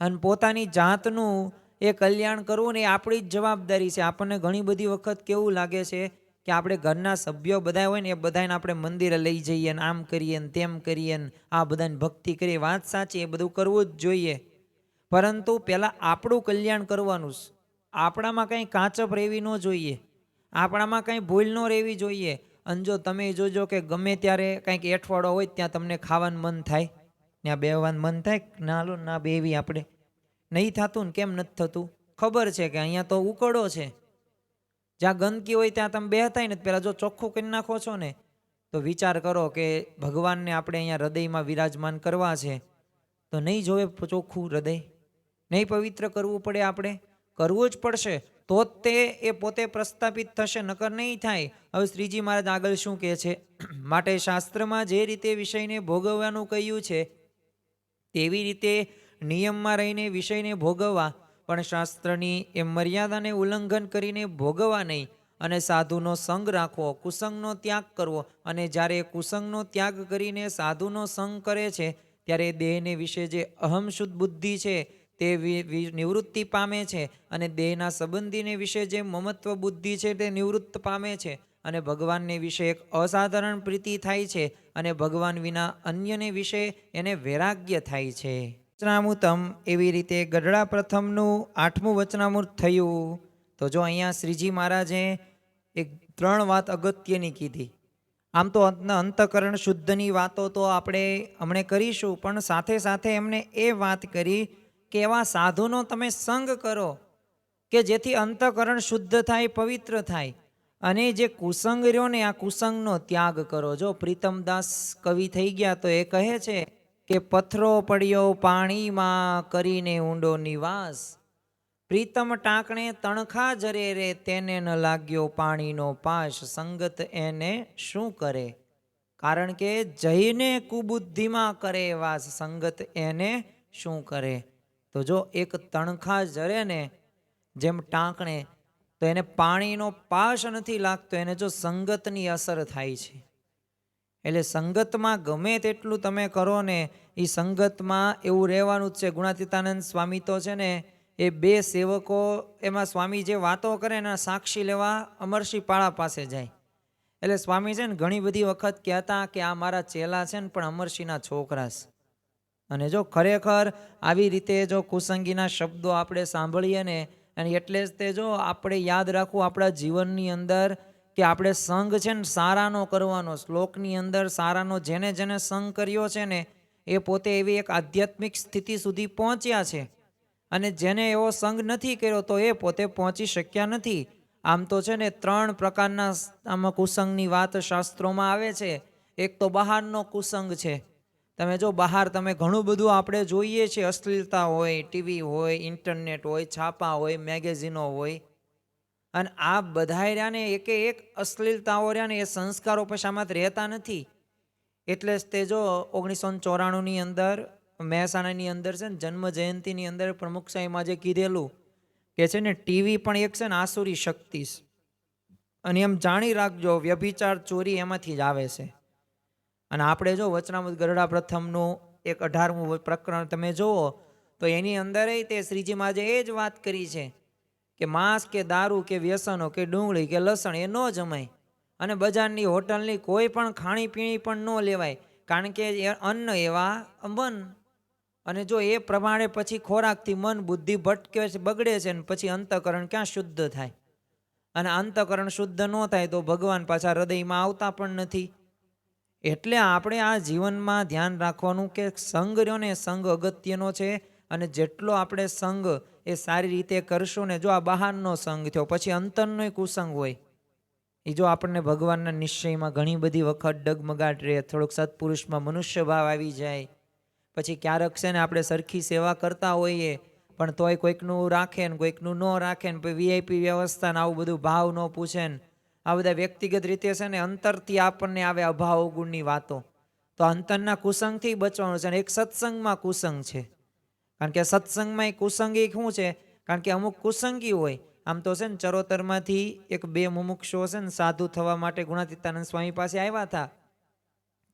A: અને પોતાની જાતનું એ કલ્યાણ કરવું ને એ આપણી જ જવાબદારી છે. આપણને ઘણી બધી વખત કેવું લાગે છે કે આપણે ઘરના સભ્યો બધા હોય ને એ બધાને આપણે મંદિરે લઈ જઈએ ને આમ કરીએ ને તેમ કરીએ ને આ બધાને ભક્તિ કરીએ. વાત સાચી, એ બધું કરવું જ જોઈએ, પરંતુ પહેલાં આપણું કલ્યાણ કરવાનું છે. આપણામાં કંઈ કાચપ રહેવી ન જોઈએ, આપણામાં કંઈ ભૂલ ન રહેવી જોઈએ. અને જો તમે જોજો કે ગમે ત્યારે કંઈક એઠવાડો હોય ત્યાં તમને ખાવાનું મન થાય, ત્યાં બેહવાનું મન થાય, ના લો ના બેવી આપણે, નહીં થતું ને? કેમ નથી થતું? ખબર છે કે અહીંયા તો ઉકળો છે, જ્યાં ગંદકી હોય ત્યાં તમે બેહતાય ને પહેલાં જો ચોખ્ખું કરી નાખો છો ને, તો વિચાર કરો કે ભગવાનને આપણે અહીંયા હૃદયમાં વિરાજમાન કરવા છે તો નહીં જોવે ચોખ્ખું હૃદય? નહીં પવિત્ર કરવું પડે? આપણે કરવું જ પડશે, તો જ તે એ પોતે પ્રસ્થાપિત થશે, નકર નહીં થાય. હવે શ્રીજી મહારાજ આગળ શું કહે છે? માટે શાસ્ત્રમાં જે રીતે વિષયને ભોગવવાનું કહ્યું છે તેવી રીતે નિયમમાં રહીને વિષયને ભોગવવા, પણ શાસ્ત્રની એ મર્યાદાને ઉલ્લંઘન કરીને ભોગવવા નહીં. અને સાધુનો સંગ રાખવો, કુસંગનો ત્યાગ કરવો. અને જ્યારે કુસંગનો ત્યાગ કરીને સાધુનો સંગ કરે છે ત્યારે દેહને વિશે જે અહમ શુદ્ધ બુદ્ધિ છે તે નિવૃત્તિ પામે છે, અને દેહના સંબંધીને વિશે જે મમત્વ બુદ્ધિ છે તે નિવૃત્ત પામે છે, અને ભગવાનને વિશે એક અસાધારણ પ્રીતિ થાય છે, અને ભગવાન વિના અન્યને વિશે એને વૈરાગ્ય થાય છે. વચનામૃતમ એવી રીતે ગઢડા પ્રથમનું 8મું વચનામૃત થયું. તો જો અહીંયા શ્રીજી મહારાજે એક 3 વાત અગત્યની કીધી. આમ તો અંતકરણ શુદ્ધની વાતો તો આપણે હમણે કરીશું, પણ સાથે સાથે એમને એ વાત કરી કે એવા સાધુનો તમે સંગ કરો કે જેથી અંતકરણ શુદ્ધ થાય, પવિત્ર થાય. અને જે કુસંગ રહ્યો ને આ કુસંગનો ત્યાગ કરો. જો પ્રીતમદાસ કવિ થઈ ગયા તો એ કહે છે કે પથરો પડ્યો પાણીમાં કરીને ઊંડો નિવાસ, પ્રીતમ ટાંકણે તણખા જરે રે તેને ન લાગ્યો પાણીનો પાશ, સંગત એને શું કરે? કારણ કે જઈને કુબુદ્ધિમાં કરે વાસ, સંગત એને શું કરે? તો જો એક તણખા જરે ને જેમ ટાંકણે, તો એને પાણીનો પાશ નથી લાગતો, એને જો સંગતની અસર થાય છે. એટલે સંગતમાં ગમે તેટલું તમે કરો ને, એ સંગતમાં એવું રહેવાનું જ છે. ગુણાતીતાનંદ સ્વામી તો છે ને એ 2 સેવકો, એમાં સ્વામી જે વાતો કરે એના સાક્ષી લેવા અમરસિંહ પાળા પાસે જાય. એટલે સ્વામી છે ને ઘણી બધી વખત કહેતા કે આ મારા ચેલા છે ને પણ અમરસિંહના છોકરા છે. અને જો ખરેખર આવી રીતે જો કુસંગીના શબ્દો આપણે સાંભળીએ ને, અને એટલે જ તે જો આપણે યાદ રાખવું આપણા જીવનની અંદર કે આપણે સંગ છે ને સારાનો કરવાનો. શ્લોકની અંદર સારાનો જેને જેને સંગ કર્યો છે ને એ પોતે એવી એક આધ્યાત્મિક સ્થિતિ સુધી પહોંચ્યા છે, અને જેને એવો સંગ નથી કર્યો તો એ પોતે પહોંચી શક્યા નથી. આમ તો છે ને 3 પ્રકારના આમાં કુસંગની વાત શાસ્ત્રોમાં આવે છે. એક તો બહારનો કુસંગ છે. તમે જો બહાર તમે ઘણું બધું આપણે જોઈએ છીએ, અશ્લીલતા હોય, ટીવી હોય, ઇન્ટરનેટ હોય, છાપા હોય, મેગેઝીનો હોય, અને આ બધા રહ્યા ને એકે એક અશ્લીલતાઓ રહ્યા ને એ સંસ્કારો પછી આમાં રહેતા નથી. એટલે જ તે જો 1994ની અંદર મહેસાણાની અંદર છે ને જન્મ જયંતિની અંદર પ્રમુખ સાહેબમાં જે કીધેલું કે છે ને ટીવી પણ એક છે ને આસુરી શક્તિ છે, અને એમ જાણી રાખજો વ્યભિચાર ચોરી એમાંથી જ આવે છે. અને આપણે જો વચનામૃત ગરડા પ્રથમનું એક 18મું પ્રકરણ તમે જુઓ તો એની અંદર તે શ્રીજી મહારાજે એ જ વાત કરી છે કે માંસ કે દારૂ કે વ્યસનો કે ડુંગળી કે લસણ એ ન જમાય, અને બજારની હોટલની કોઈ પણ ખાણીપીણી પણ ન લેવાય, કારણ કે એ અન્ન એવા મન. અને જો એ પ્રમાણે પછી ખોરાકથી મન બુદ્ધિ ભટકે છે, બગડે છે, ને પછી અંતકરણ ક્યાં શુદ્ધ થાય? અને અંતકરણ શુદ્ધ ન થાય તો ભગવાન પાછા હૃદયમાં આવતા પણ નથી. એટલે આપણે આ જીવનમાં ધ્યાન રાખવાનું કે સંગ રહ્યો ને સંગ અગત્યનો છે, અને જેટલો આપણે સંગ એ સારી રીતે કરશું ને, જો આ બહારનો સંગ થયો પછી અંતરનો કુસંગ હોય એ જો આપણને ભગવાનના નિશ્ચયમાં ઘણી બધી વખત ડગમગાટ રહે, થોડોક સત્પુરુષમાં મનુષ્ય ભાવ આવી જાય, પછી ક્યારેક છે ને આપણે સરખી સેવા કરતા હોઈએ પણ તોય કોઈકનું રાખે ને કોઈકનું ન રાખે ને, પછી વીઆઈપી વ્યવસ્થા ને આવું બધું ભાવ ન પૂછે ને, આ બધા વ્યક્તિગત રીતે છે ને અંતરથી આપણને આવે અભાવ ગુણની વાતો, તો અંતરના કુસંગથી બચવાનું છે. અને એક સત્સંગમાં કુસંગ છે, કારણ કે સત્સંગમાં એ કુસંગી શું છે? કારણ કે અમુક કુસંગી હોય. આમ તો છે ને ચરોતરમાંથી 1-2 મુમુક્ષુઓ છે ને સાધુ થવા માટે ગુણાતીતાનંદ સ્વામી પાસે આવ્યા હતા,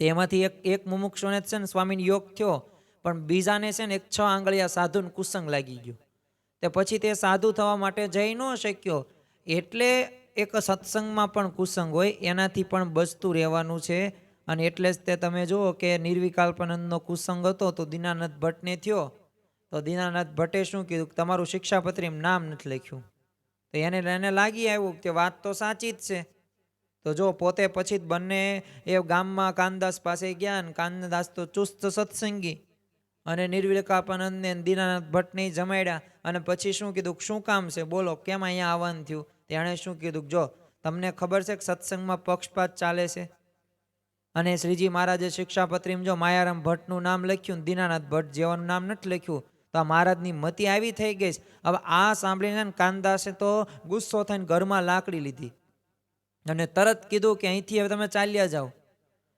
A: તેમાંથી એક મુમુક્ષુને છે ને સ્વામીને યોગ થયો, પણ બીજાને છે ને એક 6 આંગળિયા સાધુને કુસંગ લાગી ગયો. તે પછી તે સાધુ થવા માટે જઈ ન શક્યો. એટલે એક સત્સંગમાં પણ કુસંગ હોય, એનાથી પણ બચતું રહેવાનું છે. અને એટલે જ તે તમે જુઓ કે નિર્વિકલ્પાનંદનો કુસંગ હતો તો દીનાનાથ ભટ્ટને થયો. તો દીનાનાથ ભટ્ટે શું કીધું, તમારું શિક્ષાપત્રીમાં નામ નથી લખ્યું. તો એને લાગી આવ્યું કે વાત તો સાચી જ છે. તો જો પોતે પછી બંને એ ગામમાં કાનદાસ પાસે ગયા, ને કાનદાસ તો ચુસ્ત સત્સંગી, અને નિર્વિકલ્પાનંદને દીનાનાથ ભટ્ટને જમાડ્યા. અને પછી શું કીધું, શું કામ છે બોલો, કેમ અહીંયા આવવાનું થયું? તેણે શું કીધું, જો તમને ખબર છે કે સત્સંગમાં પક્ષપાત ચાલે છે, અને શ્રીજી મહારાજે શિક્ષાપત્રીમાં જો માયારામ ભટ્ટનું નામ લખ્યું, દીનાનાથ ભટ્ટ જેવાનું નામ નથી લખ્યું. તો આ મહારાજની મતિ આવી થઈ ગઈ. હવે આ સાંભળીને કાનદાસે તો ગુસ્સો થઈને ઘરમાં લાકડી લીધી અને તરત કીધું કે અહીંથી હવે તમે ચાલ્યા જાઓ.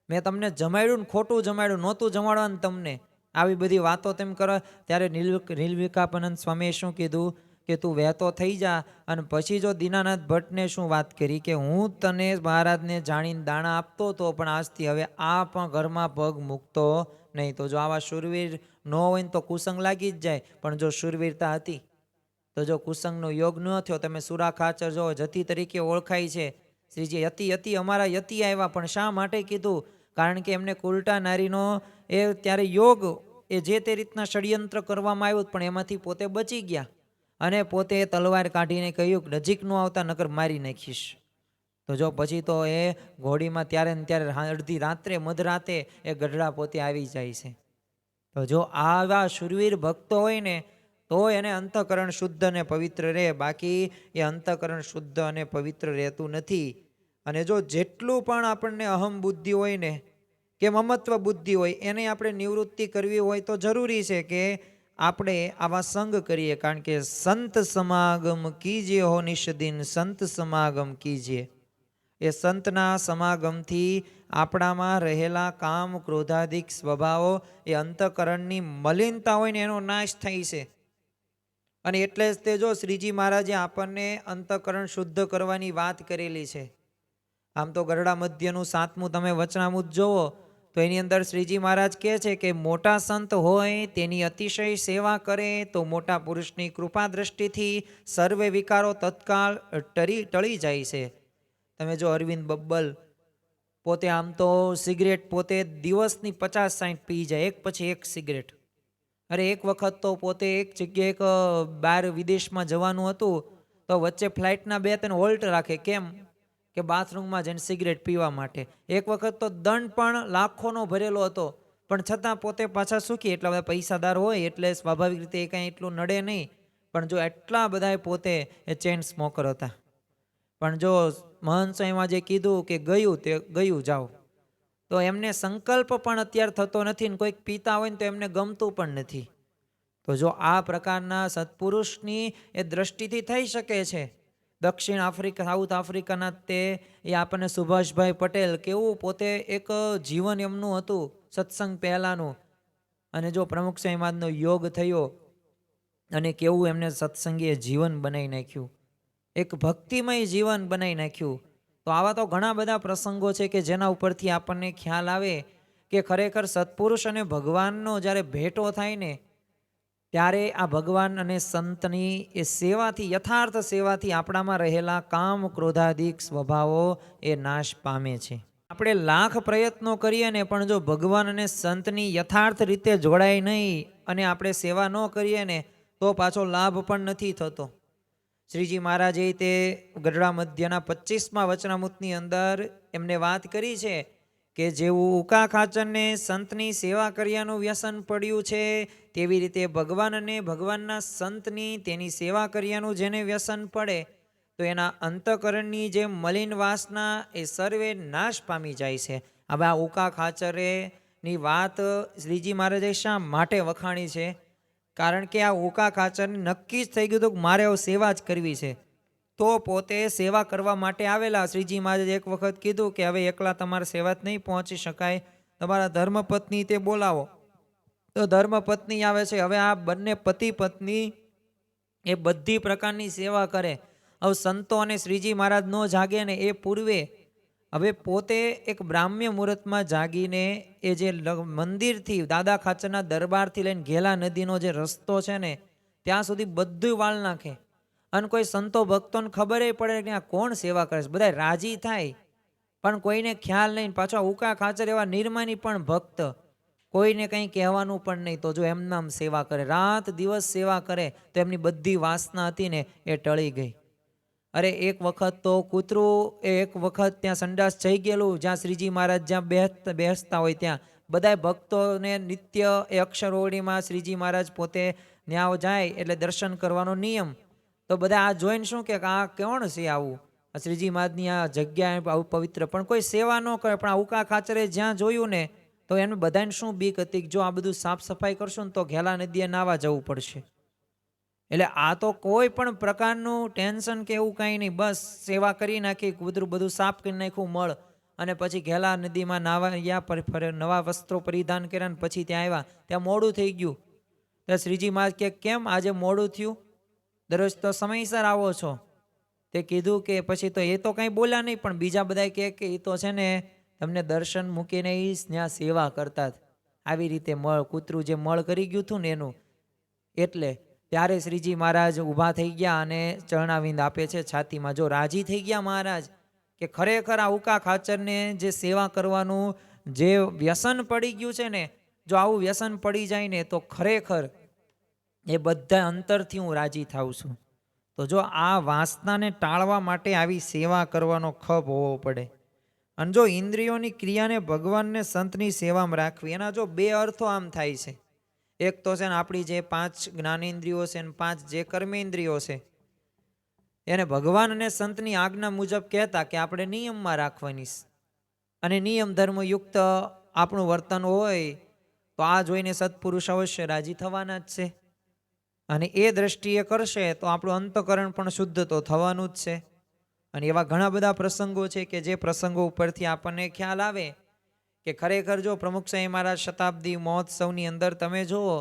A: મેં તમને જમાડ્યું ને ખોટું જમાડ્યું, નહોતું જમાડવાનું તમને. આવી બધી વાતો તેમ કરો. ત્યારે નિર્વિકલ્પાનંદ સ્વામીએ શું કીધું કે તું વહેતો થઈ જા. અને પછી જો દીનાનાથ ભટ્ટને શું વાત કરી કે હું તને મહારાજને જાણીને દાણા આપતો હતો, પણ આજથી હવે આ પણ ઘરમાં પગ મૂકતો નહીં. તો જો આવા શૂરવીર ન હોય ને તો કુસંગ લાગી જ જાય, પણ જો શૂરવીરતા હતી તો જો કુસંગનો યોગ ન થયો. તમે સુરા ખાચર જો જતી તરીકે ઓળખાય છે. શ્રીજી યતિ અમારા યતિ આવ્યા, પણ શા માટે કીધું? કારણ કે એમને કુલટા નારીનો એ ત્યારે યોગ એ જે તે રીતના ષડયંત્ર કરવામાં આવ્યું, પણ એમાંથી પોતે બચી ગયા અને પોતે તલવાર કાઢીને કહ્યું કે નજીક ન આવતા નકર મારી નાખીશ. તો જો પછી તો એ ઘોડીમાં ત્યારે ને ત્યારે અડધી રાત્રે મધરાતે એ ગઢડા પોતે આવી જાય છે. તો જો આવા શુરવીર ભક્તો હોય ને તો એને અંતઃકરણ શુદ્ધ અને પવિત્ર રહે, બાકી એ અંતઃકરણ શુદ્ધ અને પવિત્ર રહેતું નથી. અને જો જેટલું પણ આપણને અહમ બુદ્ધિ હોય ને કે મમત્વ બુદ્ધિ હોય, એને આપણે નિવૃત્તિ કરવી હોય તો જરૂરી છે કે આપણે આવા સંગ કરીએ. કારણ કે સંત સમાગમ કીજે હો નિષદિન, સંત સમાગમ કીજે. એ સંતના સમાગમથી આપણામાં રહેલા કામ ક્રોધાદિક સ્વભાવો, એ અંતઃકરણની મલિનતા હોય ને એનો નાશ થાય છે. અને એટલે જ તે જો શ્રીજી મહારાજે આપણને અંતઃકરણ શુદ્ધ કરવાની વાત કરેલી છે. આમ તો ગરડા મધ્યનું 7મું તમે વચનામૃત જોવો તો એની અંદર શ્રીજી મહારાજ કહે છે કે મોટા સંત હોય તેની અતિશય સેવા કરે તો મોટા પુરુષની કૃપા દ્રષ્ટિથી સર્વે વિકારો તત્કાળ ટળી જાય છે. તમે જો અરવિંદ બબ્બલ પોતે આમ તો સિગરેટ પોતે દિવસની 50-60 પી જાય, એક પછી એક સિગરેટ. અરે એક વખત તો પોતે એક જગ્યાએ બહાર વિદેશમાં જવાનું હતું, તો વચ્ચે ફ્લાઇટના 2-3 હોલ્ટ રાખે. કેમ કે બાથરૂમમાં જઈને સિગરેટ પીવા માટે. એક વખત તો દંડ પણ લાખોનો ભરેલો હતો, પણ છતાં પોતે પાછા સુખી. એટલા બધા પૈસાદાર હોય એટલે સ્વાભાવિક રીતે એ કાંઈ એટલું નડે નહીં. પણ જો એટલા બધા પોતે એ ચેન સ્મોકર હતા. પણ જો મહંત સ્વામીમાં જે કીધું કે ગયું તે ગયું જાઓ, તો એમને સંકલ્પ પણ અત્યારે થતો નથી, ને કોઈક પીતા હોય ને તો એમને ગમતું પણ નથી. તો જો આ પ્રકારના સત્પુરુષની એ દ્રષ્ટિથી થઈ શકે છે. દક્ષિણ આફ્રિકા, સાઉથ આફ્રિકાના તે એ આપણને સુભાષભાઈ પટેલ કેવું પોતે એક જીવન એમનું હતું સત્સંગ પહેલાંનું. અને જો પ્રમુખ સ્વામીનો યોગ થયો અને કેવું એમને સત્સંગીએ જીવન બનાવી નાખ્યું, એક ભક્તિમય જીવન બનાવી નાખ્યું. તો આવા તો ઘણા બધા પ્રસંગો છે કે જેના ઉપરથી આપણને ખ્યાલ આવે કે ખરેખર સત્પુરુષ અને ભગવાનનો જ્યારે ભેટો થાય ને ત્યારે આ ભગવાન અને સંતની એ સેવાથી, યથાર્થ સેવાથી આપણામાં રહેલા કામ ક્રોધાદિક સ્વભાવો એ નાશ પામે છે. આપણે લાખ પ્રયત્નો કરીએ ને પણ જો ભગવાન અને સંતની યથાર્થ રીતે જોડાય નહીં અને આપણે સેવા ન કરીએ ને તો પાછો લાભ પણ નથી થતો. શ્રીજી મહારાજે તે ગઢડા મધ્યના 25મા વચનામૃતની અંદર એમને વાત કરી છે કે જેવું ઉકા ખાચરને સંતની સેવા કર્યાનું વ્યસન પડ્યું છે, તેવી રીતે ભગવાન અને ભગવાનના સંતની તેની સેવા કર્યાનું જેને વ્યસન પડે તો એના અંતઃકરણની જે મલિન વાસના એ સર્વે નાશ પામી જાય છે. હવે આ ઉકા ખાચરેની વાત શ્રીજી મહારાજે શા માટે વખાણી છે? કારણ કે આ ઉકા ખાચરને નક્કી જ થઈ ગયું હતું કે મારે સેવા જ કરવી છે. તો પોતે સેવા કરવા માટે આવેલા. શ્રીજી મહારાજે એક વખત કીધું કે હવે એકલા તમારે સેવા જ નહીં પહોંચી શકાય, તમારા ધર્મપત્ની તે બોલાવો. તો ધર્મપત્ની આવે છે. હવે આ બંને પતિ પત્ની એ બધી પ્રકારની સેવા કરે. હવે સંતો અને શ્રીજી મહારાજ નો જાગે ને એ પૂર્વે હવે પોતે એક બ્રાહ્મ્ય મુહૂર્તમાં જાગીને એ જે મંદિરથી દાદા ખાચરના દરબારથી લઈને ઘેલા નદીનો જે રસ્તો છે ને ત્યાં સુધી બધું વાળ નાખે. અને કોઈ સંતો ભક્તોને ખબર પડે કે આ કોણ સેવા કરે છે, બધા રાજી થાય પણ કોઈને ખ્યાલ નહીં. પાછો ઉકા ખાચર એવા નિર્માની પણ ભક્ત, કોઈને કંઈ કહેવાનું પણ નહીં. તો જો એમનામ સેવા કરે, રાત દિવસ સેવા કરે તો એમની બધી વાસના હતી ને એ ટળી ગઈ. અરે એક વખત તો કૂતરું એક વખત ત્યાં સંડાસ જઈ ગયેલું, જ્યાં શ્રીજી મહારાજ જ્યાં બેસતા હોય ત્યાં બધા ભક્તોને નિત્ય એ અક્ષરઓળીમાં શ્રીજી મહારાજ પોતે ન્યાવ જાય એટલે દર્શન કરવાનો નિયમ. તો બધા આ જોઈને શું કે આ કોણ છે આવું, શ્રીજી મહારાજની આ જગ્યા આવું પવિત્ર, પણ કોઈ સેવા ન કરે. પણ આ ઉકા ખાચરે જ્યાં જોયું ને તો એને બધાને શું બીક હતી કે જો આ બધું સાફ સફાઈ કરશું ને તો ઘેલા નદીએ નાવા જવું પડશે. એટલે આ તો કોઈ પણ પ્રકારનું ટેન્શન કે એવું કાંઈ નહીં, બસ સેવા કરી નાખી, કૂતરું બધું સાફ કરી નાખ્યું મળ, અને પછી ઘેલા નદીમાં નાવા ગયા, નવા વસ્ત્રો પરિધાન કર્યા, પછી ત્યાં આવ્યા. ત્યાં મોડું થઈ ગયું. તો શ્રીજી મહારાજ કે કેમ આજે મોડું થયું, દરરોજ તો સમયસર આવો છો. તે કીધું કે પછી તો એ તો કંઈ બોલ્યા નહીં, પણ બીજા બધા કે એ તો છે ને તમને દર્શન મૂકીને એ ત્યાં સેવા કરતા આવી રીતે મળ, કૂતરું જે મળ કરી ગયું હતું ને એનું. એટલે ત્યારે શ્રીજી મહારાજ ઊભા થઈ ગયા અને ચરણાવિંદ આપે છે છાતીમાં. જો રાજી થઈ ગયા મહારાજ કે ખરેખર આ ઉકા ખાચરને જે સેવા કરવાનું જે વ્યસન પડી ગયું છે ને, જો આવું વ્યસન પડી જાય ને તો ખરેખર એ બધા અંતરથી હું રાજી થાઉં છું. તો જો આ વાસનાને ટાળવા માટે આવી સેવા કરવાનો ખપ હોવો પડે. અને જો ઇન્દ્રિયોની ક્રિયાને ભગવાનને સંતની સેવામાં રાખવી, એના જો બે અર્થો આમ થાય છે. એક તો છે ને આપણી જે 5 જ્ઞાનેન્દ્રિયો છે ને 5 જે કર્મેન્દ્રિયો છે એને ભગવાન અને સંતની આજ્ઞા મુજબ કહેતા કે આપણે નિયમમાં રાખવાની, અને નિયમ ધર્મયુક્ત આપણું વર્તન હોય તો આ જોઈને સત્પુરુષ અવશ્ય રાજી થવાના જ છે. અને એ દ્રષ્ટિએ કરશે તો આપણું અંતકરણ પણ શુદ્ધ તો થવાનું જ છે. અને એવા ઘણા બધા પ્રસંગો છે કે જે પ્રસંગો ઉપરથી આપણને ખ્યાલ આવે કે ખરેખર જો પ્રમુખ સ્વામી મહારાજ શતાબ્દી મહોત્સવની અંદર તમે જુઓ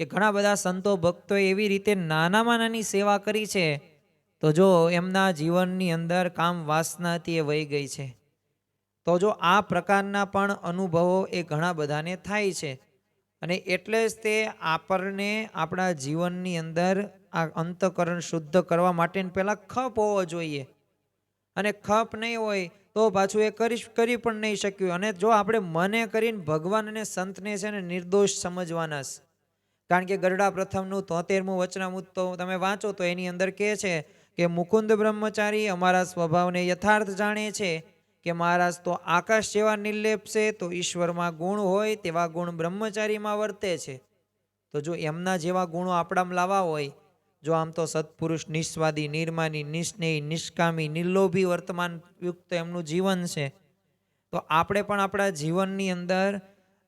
A: કે ઘણા બધા સંતો ભક્તોએ એવી રીતે નાનામાં નાની સેવા કરી છે, તો જો એમના જીવનની અંદર કામ વાસનાથી એ વહી ગઈ છે. તો જો આ પ્રકારના પણ અનુભવો એ ઘણા બધાને થાય છે. અને એટલે જ તે આપણને આપણા જીવનની અંદર આ અંતકરણ શુદ્ધ કરવા માટે પહેલાં ખપ હોવો જોઈએ. અને ખપ નહીં હોય તો પાછું એ કરી પણ નહીં શક્યું. અને જો આપણે મને કરીને ભગવાન અને સંતને છે ને નિર્દોષ સમજવાના. કારણ કે ગરડા પ્રથમનું 73મું વચનામૃત તો તમે વાંચો તો એની અંદર કહે છે કે મુકુંદ બ્રહ્મચારી અમારા સ્વભાવને યથાર્થ જાણે છે કે મહારાજ તો આકાશ જેવા નિર્લેપ છે, તો ઈશ્વરમાં ગુણ હોય તેવા ગુણ બ્રહ્મચારીમાં વર્તે છે. તો જો એમના જેવા ગુણો આપણામાં લાવવા હોય, જો આમ તો સત્પુરુષ નિસ્વાદી, નિર્માની, નિસ્નેહી, નિષ્કામી, નિર્લોભી વર્તમાન યુક્ત એમનું જીવન છે, તો આપણે પણ આપણા જીવનની અંદર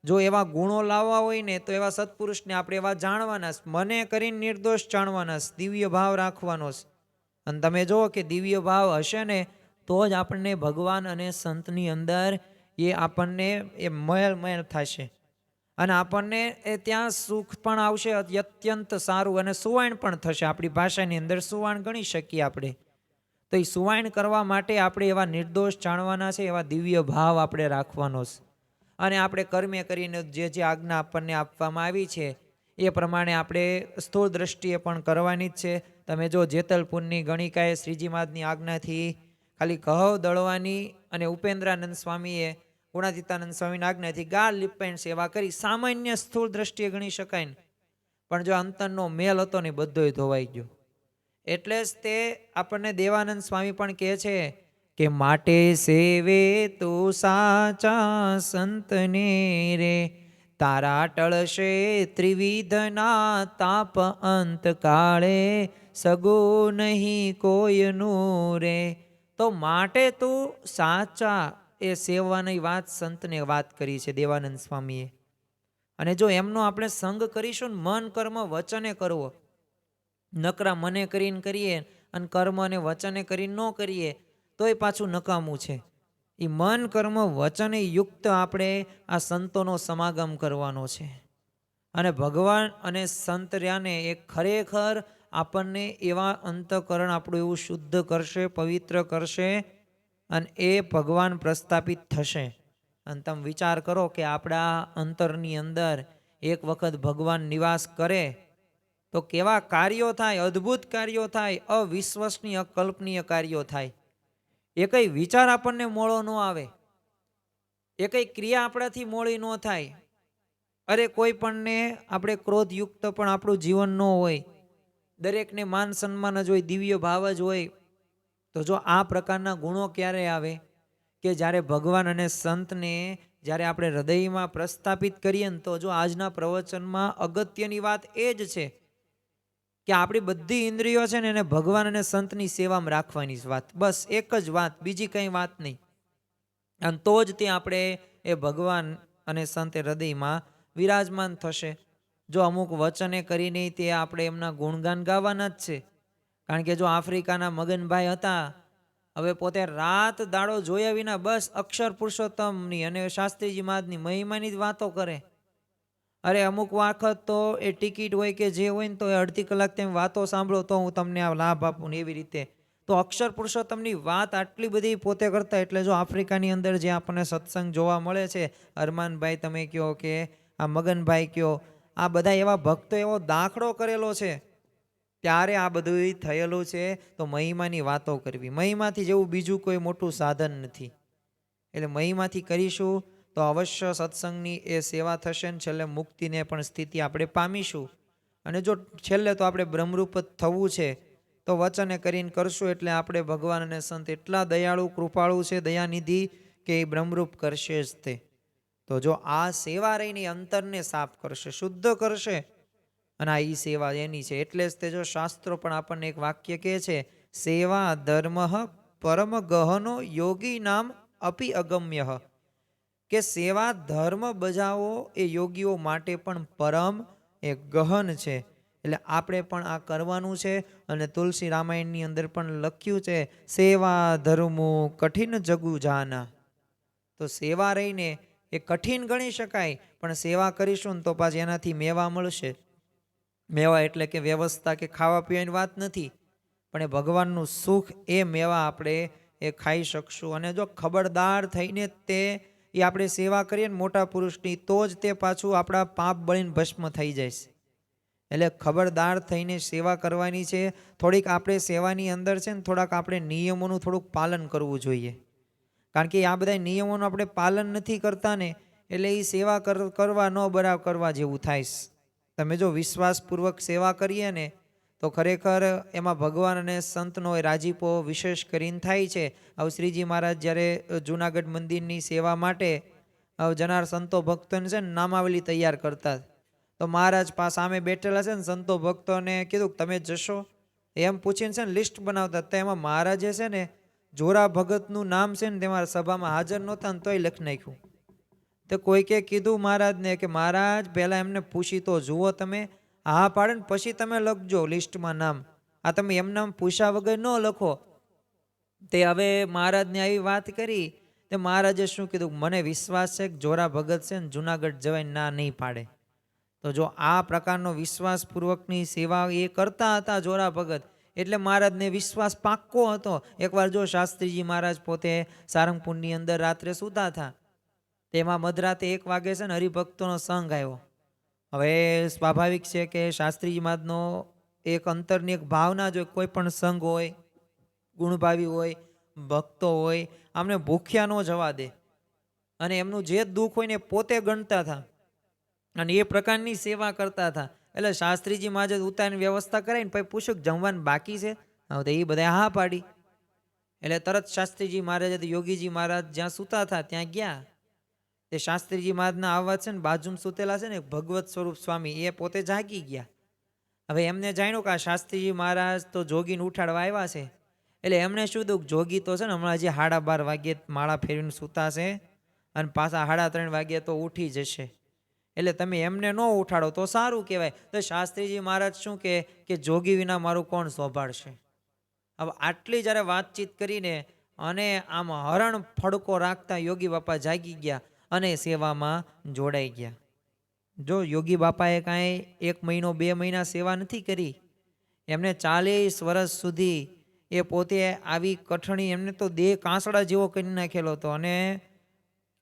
A: જો એવા ગુણો લાવવા હોય ને તો એવા સત્પુરુષને આપણે એવા જાણવાના, મને કરીને નિર્દોષ જાણવાના, દિવ્ય ભાવ રાખવાનો. અને તમે જુઓ કે દિવ્ય ભાવ હશે ને તો જ આપણને ભગવાન અને સંતની અંદર એ આપણને એ મહેલ થશે. અને આપણને એ ત્યાં સુખ પણ આવશે, અત્યંત સારું, અને સુવાણ પણ થશે. આપણી ભાષાની અંદર સુવાણ ગણી શકીએ આપણે. તો એ સુવાણ કરવા માટે આપણે એવા નિર્દોષ જાણવાના છે, એવા દિવ્ય ભાવ આપણે રાખવાનો છે. અને આપણે કર્મે કરીને જે આજ્ઞા આપણને આપવામાં આવી છે એ પ્રમાણે આપણે સ્થૂળ દ્રષ્ટિએ પણ કરવાની જ છે. તમે જો જેતલપુરની ગણિકાએ શ્રીજી મહારાજની આજ્ઞાથી ખાલી ઘઉં દળવાની અને ઉપેન્દ્રાનંદ સ્વામીએ ગુણાતીતાનંદ સ્વામીની આજ્ઞાથી ગાળ લીપાઈને સેવા કરી, સામાન્ય સ્થૂળ દ્રષ્ટિએ ગણી શકાય ને. પણ જો અંતરનો મેલ હતો ને બધોય ધોવાઈ ગયો. એટલે જ તે આપણને દેવાનંદ સ્વામી પણ કહે છે કે માટે સેવે તો સાચા સંતને રે, તારા ટળશે ત્રિવિધના તાપ અંત કાળે, સગો નહીં કોઈનું રે. તો માટે તું સાચા એ સેવાની વાત સંતને વાત કરી છે દેવાનંદ સ્વામીએ. અને જો એમનો આપણે સંગ કરીશું ને મન કર્મ વચને કરવો, નકરા મને કરીને કરીએ અને કર્મ અને વચને કરીને ન કરીએ તો એ પાછું નકામું છે. એ મન કર્મ વચને યુક્ત આપણે આ સંતોનો સમાગમ કરવાનો છે. અને ભગવાન અને સંત રહ્યાને એ ખરેખર આપણને એવા અંતકરણ આપણું એવું શુદ્ધ કરશે, પવિત્ર કરશે અને એ ભગવાન પ્રસ્થાપિત થશે. અને તમે વિચાર કરો કે આપણા અંતરની અંદર એક વખત ભગવાન નિવાસ કરે તો કેવા કાર્યો થાય, અદ્ભુત કાર્યો થાય, અવિશ્વસનીય અકલ્પનીય કાર્યો થાય. એ કઈ વિચાર આપણને મોળો ન આવે, એ કઈ ક્રિયા આપણાથી મોળી ન થાય. અરે કોઈ પણને આપણે ક્રોધયુક્ત પણ આપણું જીવન ન હોય, દરેકને માન સન્માન જ હોય, દિવ્ય ભાવ જ હોય. તો જો આ પ્રકારના ગુણો ક્યારે આવે કે જ્યારે ભગવાન અને સંતને જ્યારે આપણે હૃદયમાં પ્રસ્થાપિત કરીએ ને, તો જો આજના પ્રવચનમાં અગત્યની વાત એ જ છે કે આપણી બધી ઇન્દ્રિયો છે ને એને ભગવાન અને સંતની સેવામાં રાખવાની વાત, બસ એક જ વાત, બીજી કંઈ વાત નહીં. અને તો જ તે આપણે એ ભગવાન અને સંત હૃદયમાં વિરાજમાન થશે. જો અમુક વચને કરીને તે આપણે એમના ગુણગાન ગાવાના જ છે. કારણ કે જો આફ્રિકાના મગનભાઈ હતા, હવે પોતે રાત દાડો જોયા વિના બસ અક્ષર પુરુષોત્તમની અને શાસ્ત્રીજી મહારાજની મહિમાની જ વાતો કરે. અરે અમુક વખત તો એ ટિકિટ હોય કે જે હોય ને તો એ અડધી કલાક તેમ વાતો સાંભળો તો હું તમને આ લાભ આપું ને એવી રીતે. તો અક્ષર પુરુષોત્તમની વાત આટલી બધી પોતે કરતા. એટલે જો આફ્રિકાની અંદર જે આપણને સત્સંગ જોવા મળે છે, અરમાનભાઈ તમે કહો કે આ મગનભાઈ કહો, આ બધા એવા ભક્તો એવો દાખલો કરેલો છે. ત્યારે આ બધું થયેલું છે. તો મહિમાની વાતો કરવી, મહિમાથી જેવું બીજું કોઈ મોટું સાધન નથી. એટલે મહિમાથી કરીશું તો અવશ્ય સત્સંગની એ સેવા થશે ને છેલ્લે મુક્તિને પણ સ્થિતિ આપણે પામીશું. અને જો છેલ્લે તો આપણે બ્રહ્મરૂપ જ થવું છે તો વચને કરીને કરશું. એટલે આપણે ભગવાન અને સંત એટલા દયાળુ કૃપાળુ છે, દયાનિધિ, કે એ બ્રહ્મરૂપ કરશે જ તે. તો જો આ સેવા રહીને અંતરને સાફ કરશે, શુદ્ધ કરશે, અને આ ઈ સેવા એની છે. એટલે જ તે જો શાસ્ત્રો પણ આપણને એક વાક્ય કહે છે, સેવા ધર્મ પરમ ગહનો યોગી નામ અપી અગમ્ય. કે સેવા ધર્મ બજાવો એ યોગીઓ માટે પણ પરમ એ ગહન છે. એટલે આપણે પણ આ કરવાનું છે. અને તુલસી રામાયણની અંદર પણ લખ્યું છે, સેવા ધર્મો કઠિન જગુ જાના. તો સેવા રહીને એ કઠિન ગણી શકાય, પણ સેવા કરીશું ને તો પાછી એનાથી મેવા મળશે. મેવા એટલે કે વ્યવસ્થા કે ખાવા પીવાની વાત નથી, પણ એ ભગવાનનું સુખ, એ મેવા આપણે એ ખાઈ શકશું. અને જો ખબરદાર થઈને તે એ આપણે સેવા કરીએ ને મોટા પુરુષની, તો જ તે પાછું આપણા પાપ બળીને ભસ્મ થઈ જાય છે. એટલે ખબરદાર થઈને સેવા કરવાની છે. થોડીક આપણે સેવાની અંદર છે ને થોડાક આપણે નિયમોનું થોડુંક પાલન કરવું જોઈએ. કારણ કે આ બધા નિયમોનું આપણે પાલન નથી કરતા ને, એટલે એ સેવા કરવા ન બરાબર કરવા જેવું થાય. તમે જો વિશ્વાસપૂર્વક સેવા કરીએ ને તો ખરેખર એમાં ભગવાન અને સંતનો રાજીપો વિશેષ કરીને થાય છે. હવે શ્રીજી મહારાજ જ્યારે જુનાગઢ મંદિરની સેવા માટે જનાર સંતો ભક્તોને છે ને નામાવલી તૈયાર કરતા, તો મહારાજ સામે બેઠેલા છે ને સંતો ભક્તોને કીધું તમે જશો એમ પૂછીને છે ને લિસ્ટ બનાવતા. તો એમાં મહારાજે છે ને જોરા ભગતનું નામ છે ને તેમાં સભામાં હાજર નહોતા ને તોય લખી નાખ્યું. તો કોઈકે કીધું મહારાજને કે મહારાજ પહેલાં એમને પૂછી તો જુઓ, તમે હા પાડે ને પછી તમે લખજો લિસ્ટમાં નામ. આ તમે એમ નામ પૂછ્યા વગર ન લખો. તે હવે મહારાજને આવી વાત કરી, તે મહારાજે શું કીધું, મને વિશ્વાસ છે કે જોરા ભગત છે ને જુનાગઢ જવાય ના નહીં પાડે. તો જો આ પ્રકારનો વિશ્વાસપૂર્વકની સેવા એ કરતા હતા જોરા ભગત, એટલે મહારાજને વિશ્વાસ પાક્કો હતો. એકવાર જો શાસ્ત્રીજી મહારાજ પોતે સારંગપુરની અંદર રાત્રે સૂતા હતા, તેમાં મધરાતે 1 વાગે છે ને હરિભક્તોનો સંઘ આવ્યો. હવે સ્વાભાવિક છે કે શાસ્ત્રીજી મહારાજનો એક અંતરની એક ભાવના જો કોઈ પણ સંઘ હોય, ગુણભાવી હોય, ભક્તો હોય, આમને ભૂખ્યા ન જવા દે. અને એમનું જે દુઃખ હોય ને પોતે ગણતા હતા અને એ પ્રકારની સેવા કરતા હતા. એટલે શાસ્ત્રીજી મહારાજ ઉતારીને વ્યવસ્થા કરાવીને પછી પૂછ્યું જમવાનું બાકી છે, તો એ બધા હા પાડી. એટલે તરત શાસ્ત્રીજી મહારાજ યોગીજી મહારાજ જ્યાં સૂતા હતા ત્યાં ગયા. તે શાસ્ત્રીજી મહારાજના આવવા છે ને બાજુમાં સૂતેલા છે ને ભગવત સ્વરૂપ સ્વામી, એ પોતે જાગી ગયા. હવે એમને જાણ્યું કે આ શાસ્ત્રીજી મહારાજ તો જોગીને ઉઠાડવા આવ્યા છે. એટલે એમણે શું દુઃખ, જોગી તો છે ને હમણાં હજી 12:30 વાગ્યે માળા ફેરવીને સૂતા છે અને પાછા 3:30 વાગ્યે તો ઉઠી જશે. એટલે તમે એમને ન ઉઠાડો તો સારું કહેવાય. તો શાસ્ત્રીજી મહારાજ શું કે જોગી વિના મારું કોણ સંભાળશે. હવે આટલી જ્યારે વાતચીત કરીને અને આમ હરણ ફડકો રાખતા યોગી બાપા જાગી ગયા અને સેવામાં જોડાઈ ગયા. જો યોગી બાપાએ કાંઈ 1 મહિનો 2 મહિના સેવા નથી કરી, એમને 40 વર્ષ સુધી એ પોતે આવી કઠણી, એમને તો દેહ કાંસડા જેવો કરી નાખેલો હતો. અને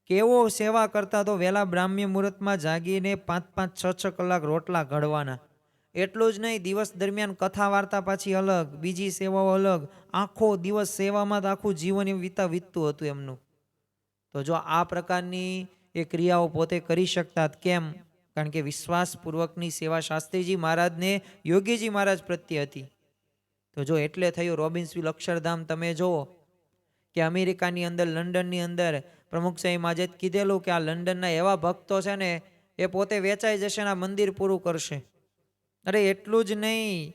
A: કેવો સેવા કરતા તો વહેલા બ્રાહ્મ્ય મુહૂર્તમાં જાગીને 5-5, 6-6 કલાક રોટલા ઘડવાના. એટલું જ નહીં, દિવસ દરમિયાન કથા વાર્તા પાછી અલગ, બીજી સેવાઓ અલગ, આખો દિવસ સેવામાં તો આખું જીવન એમ વીતતું હતું એમનું. તો જો આ પ્રકારની એ ક્રિયાઓ પોતે કરી શકતા, કેમ? કારણ કે વિશ્વાસપૂર્વકની સેવા શાસ્ત્રીજી મહારાજને યોગીજી મહારાજ પ્રત્યે હતી. તો જો એટલે થયું રોબિન્સવિલ અક્ષરધામ તમે જુઓ કે અમેરિકાની અંદર, લંડનની અંદર પ્રમુખ સાહેબ આજે કીધેલું કે આ લંડનના એવા ભક્તો છે ને, એ પોતે વેચાઈ જશે ને આ મંદિર પૂરું કરશે. અરે એટલું જ નહીં,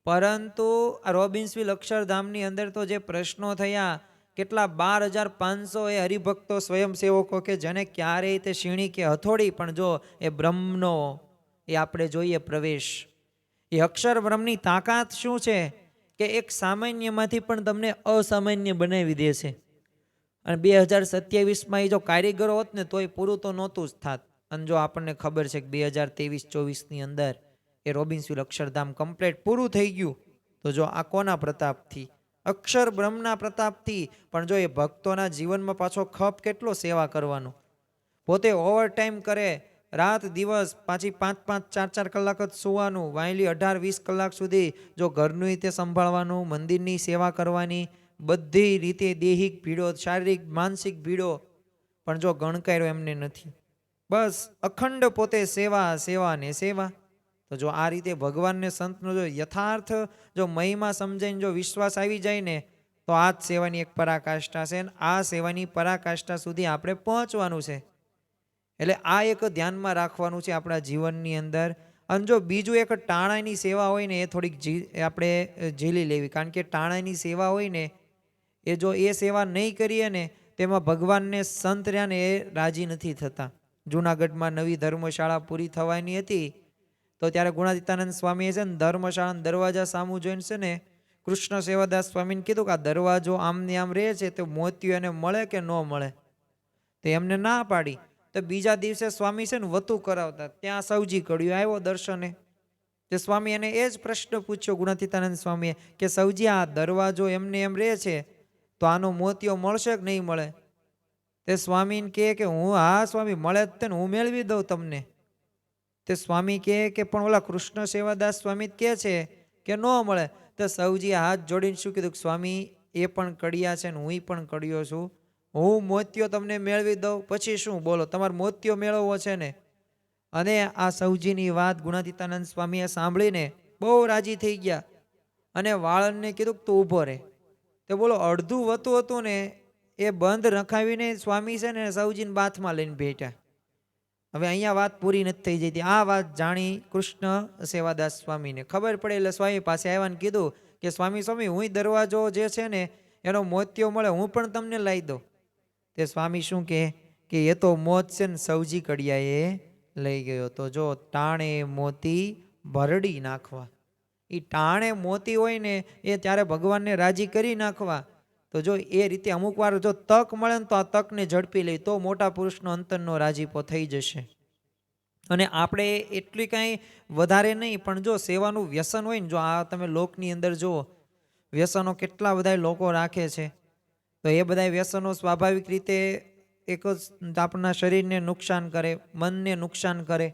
A: પરંતુ આ રોબિન્સવિલ અક્ષરધામની અંદર તો જે પ્રશ્નો થયા, કેટલા 12,500 એ હરિભક્તો સ્વયંસેવકો કે જેને ક્યારેય તે સીણી કે હથોડી પણ જો એ બ્રહ્મનો એ આપણે જોઈએ પ્રવેશ, એ અક્ષર બ્રહ્મની તાકાત શું છે કે એક સામાન્યમાંથી પણ તમને અસામાન્ય બનાવી દે છે. અને 2027માં એ જો કારીગરો હોત ને તોય પૂરું તો નહોતું જ થાત. અને જો આપણને ખબર છે કે 2023-24ની અંદર એ રોબિન્સવિલ અક્ષરધામ કમ્પ્લીટ પૂરું થઈ ગયું. તો જો આ કોના પ્રતાપથી? અક્ષર બ્રહ્મના પ્રતાપથી. પણ જો એ ભક્તોના જીવનમાં પાછો ખપ કેટલો સેવા કરવાનો, પોતે ઓવરટાઈમ કરે, રાત દિવસ પાછી 5-5, 4-4 કલાક જ સુવાનું, વાયલી 18-20 કલાક સુધી જો ઘરનું તે સંભાળવાનું, મંદિરની સેવા કરવાની, બધી રીતે દૈહિક ભીડો, શારીરિક માનસિક ભીડો, પણ જો ગણકાર્યો એમને નથી. બસ અખંડ પોતે સેવા, સેવા ને સેવા. તો જો આ રીતે ભગવાનને સંતનો જો યથાર્થ જો મહિમા સમજાઈને જો વિશ્વાસ આવી જાય ને, તો આ જ સેવાની એક પરાકાષ્ઠા છે. આ સેવાની પરાકાષ્ઠા સુધી આપણે પહોંચવાનું છે. એટલે આ એક ધ્યાનમાં રાખવાનું છે આપણા જીવનની અંદર. અને જો બીજું એક ટાણાની સેવા હોય ને, એ થોડીક આપણે ઝીલી લેવી. કારણ કે ટાણાની સેવા હોય ને, એ જો એ સેવા નહીં કરીએ ને, તેમાં ભગવાનને સંત રહ્યા ને એ રાજી નથી થતા. જૂનાગઢમાં નવી ધર્મશાળા પૂરી થવાની હતી, તો ત્યારે ગુણાતીતાનંદ સ્વામીએ છે ને ધર્મશાળાના દરવાજા સામું જોઈને છે ને કૃષ્ણ સેવાદાસ સ્વામીને કીધું કે આ દરવાજો આમ ને આમ રહે છે, તો મોતિયો એને મળે કે ન મળે? તો એમને ના પાડી. તો બીજા દિવસે સ્વામી છે ને વતું કરાવતા, ત્યાં સૌજી કડ્યો આવ્યો દર્શને. તે સ્વામી એને એ જ પ્રશ્ન પૂછ્યો ગુણાતીતાનંદ સ્વામીએ કે સૌજી આ દરવાજો એમને એમ રહે છે, તો આનો મોતિયો મળશે કે નહીં મળે? તે સ્વામીને કહે કે હું હા સ્વામી મળે જ ને, હું મેળવી દઉં તમને. તે સ્વામી કહે કે પણ ઓલા કૃષ્ણ સેવાદાસ સ્વામી કહે છે કે ન મળે. તો સૌજીએ હાથ જોડીને શું કીધું? સ્વામી એ પણ કડિયા છે ને હું પણ કડિયો છું, હું મોતિયો તમને મેળવી દઉં, પછી શું બોલો, તમારે મોતિયો મેળવવો છે ને? અને આ સૌજીની વાત ગુણાતીતાનંદ સ્વામીએ સાંભળીને બહુ રાજી થઈ ગયા અને વાળંદને કીધું કે તું ઊભો રહે. તો બોલો અડધું વતું હતું ને એ બંધ રખાવીને સ્વામી છે ને સૌજીને બાથમાં લઈને બેઠા. હવે અહીંયા વાત પૂરી નથી થઈ જતી. આ વાત જાણી કૃષ્ણ સેવાદાસ સ્વામીને ખબર પડે એટલે સ્વામી પાસે આવ્યા ને કીધું કે સ્વામી સ્વામી હું દરવાજો જે છે ને એનો મોતિયો મળે, હું પણ તમને લાવી દઉં. તે સ્વામી શું કહે કે એ તો મોત છે ને સૌજી કડિયાએ લઈ ગયો. તો જો ટાણે મોતી ભરડી નાખવા, એ ટાણે મોતી હોય ને એ ત્યારે ભગવાનને રાજી કરી નાખવા. તો જો એ રીતે અમુક વાર જો તક મળે ને તો આ તકને ઝડપી લઈ તો મોટા પુરુષનો અંતરનો રાજીપો થઈ જશે. અને આપણે એટલી કાંઈ વધારે નહીં, પણ જો સેવાનું વ્યસન હોય ને, જો આ તમે લોકની અંદર જુઓ વ્યસનો કેટલા બધા લોકો રાખે છે, તો એ બધા વ્યસનો સ્વાભાવિક રીતે એક જ આપણા શરીરને નુકસાન કરે, મનને નુકસાન કરે.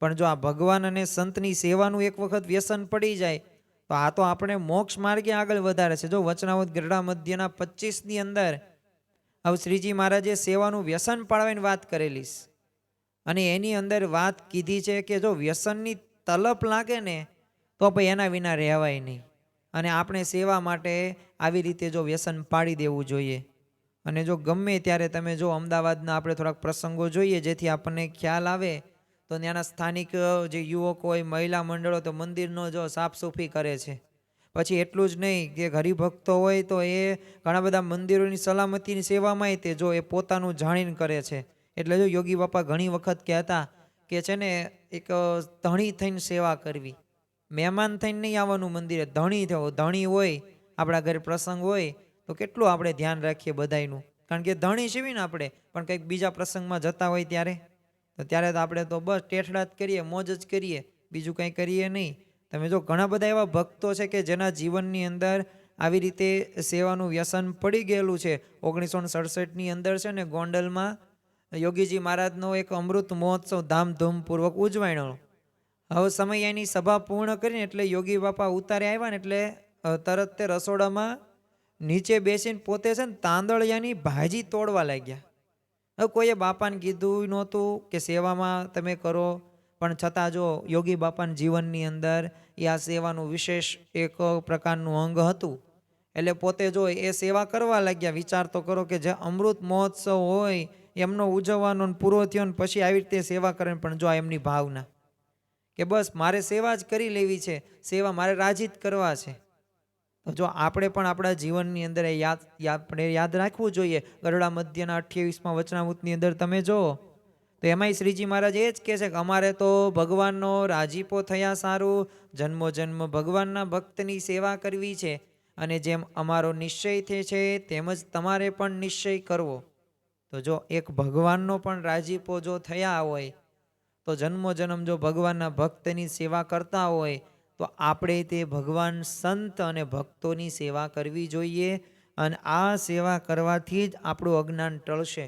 A: પણ જો આ ભગવાન અને સંતની સેવાનું એક વખત વ્યસન પડી જાય તો આ તો આપણે મોક્ષ માર્ગે આગળ વધારે છે. જો વચનાવત ગરડા મધ્યના 25ની અંદર હવે શ્રીજી મહારાજે સેવાનું વ્યસન પાડવાની વાત કરેલી છે. અને એની અંદર વાત કીધી છે કે જો વ્યસનની તલપ લાગે ને તો ભાઈ એના વિના રહેવાય નહીં. અને આપણે સેવા માટે આવી રીતે જો વ્યસન પાડી દેવું જોઈએ. અને જો ગમે ત્યારે તમે જો અમદાવાદના આપણે થોડાક પ્રસંગો જોઈએ જેથી આપણને ખ્યાલ આવે, તો ત્યાંના સ્થાનિક જે યુવકો હોય, મહિલા મંડળો તો મંદિરનો જો સાફ સૂફી કરે છે. પછી એટલું જ નહીં કે હરિભક્તો હોય તો એ ઘણા બધા મંદિરોની સલામતીની સેવામાં તે જો એ પોતાનું જાણીને કરે છે. એટલે જો યોગી બાપા ઘણી વખત કહેતા કે છે ને એક ધણી થઈને સેવા કરવી, મહેમાન થઈને નહીં આવવાનું મંદિરે, ધણી થવો. ધણી હોય આપણા ઘરે પ્રસંગ હોય તો કેટલું આપણે ધ્યાન રાખીએ બધાયનું, કારણ કે ધણી છીવી ને આપણે, પણ કંઈક બીજા પ્રસંગમાં જતા હોય ત્યારે તો આપણે તો બસ ટેઠડા જ કરીએ, મોજ જ કરીએ, બીજું કંઈ કરીએ નહીં. તમે જો ઘણા બધા એવા ભક્તો છે કે જેના જીવનની અંદર આવી રીતે સેવાનું વ્યસન પડી ગયેલું છે. 1967ની અંદર છે ને ગોંડલમાં યોગીજી મહારાજનો એક અમૃત મહોત્સવ ધામધૂમપૂર્વક ઉજવાયો. હવે સમયની સભા પૂર્ણ કરીને એટલે યોગી બાપા ઉતારે આવ્યા ને એટલે તરત તે રસોડામાં નીચે બેસીને પોતે છે ને તાંદળિયાની ભાજી તોડવા લાગ્યા. હવે કોઈએ બાપાને કીધું નહોતું કે સેવામાં તમે કરો, પણ છતાં જો યોગી બાપાના જીવનની અંદર એ આ સેવાનું વિશેષ એક પ્રકારનું અંગ હતું. એટલે પોતે જો એ સેવા કરવા લાગ્યા. વિચાર તો કરો કે જે અમૃત મહોત્સવ હોય એમનો ઉજવવાનો પૂરો થયો ને પછી આવી રીતે સેવા કરે. પણ જો એમની ભાવના કે બસ મારે સેવા જ કરી લેવી છે, સેવા મારે રાજી જ કરવા છે. તો જો આપણે પણ આપણા જીવનની અંદર આપણે યાદ રાખવું જોઈએ. ગરુડા મધ્યના 28મા વચનામૃતની અંદર તમે જો તો એમાંય શ્રીજી મહારાજ એ જ કહે છે કે અમારે તો ભગવાનનો રાજીપો થયા સારું, જન્મો જન્મ ભગવાનના ભક્તની સેવા કરવી છે, અને જેમ અમારો નિશ્ચય થાય છે તેમજ તમારે પણ નિશ્ચય કરવો. તો જો એક ભગવાનનો પણ રાજીપો જો થયા હોય તો જન્મો જન્મ જો ભગવાનના ભક્તની સેવા કરતા હોય તો આપણે તે ભગવાન સંત અને ભક્તોની સેવા કરવી જોઈએ. અને આ સેવા કરવાથી જ આપણું અજ્ઞાન ટળશે.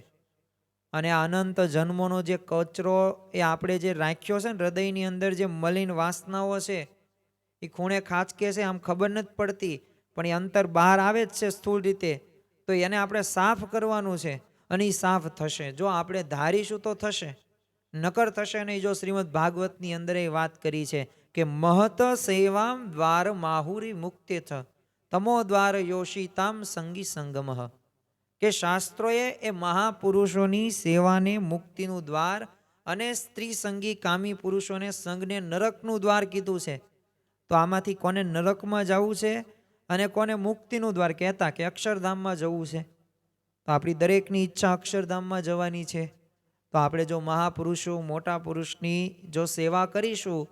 A: અને અનંત જન્મોનો જે કચરો એ આપણે જે રાખ્યો છે ને હૃદયની અંદર, જે મલિન વાસનાઓ છે એ ખૂણે ખાંચકે છે, આમ ખબર નથી પડતી પણ એ અંતર બહાર આવે જ છે સ્થૂળ રીતે. તો એને આપણે સાફ કરવાનું છે અને એ સાફ થશે. જો આપણે ધારીશું તો થશે, નકર થશે નહીં. જો શ્રીમદ ભાગવતની અંદર એ વાત કરી છે કે મહત સેવામ દ્વાર માહુરી મુક્તે થ તમો દ્વાર યોષિતામ સંગી સંગમઃ, કે શાસ્ત્રોએ એ મહાપુરુષોની સેવાને મુક્તિનું દ્વાર અને સ્ત્રી સંગી કામી પુરુષોને સંગને નરકનું દ્વાર કીધું છે. તો આમાંથી કોને નરકમાં જવું છે અને કોને મુક્તિનું દ્વાર કહેતા કે અક્ષરધામમાં જવું છે? તો આપણી દરેકની ઈચ્છા અક્ષરધામમાં જવાની છે. તો આપણે જો મહાપુરુષો મોટા પુરુષની જો સેવા કરીશું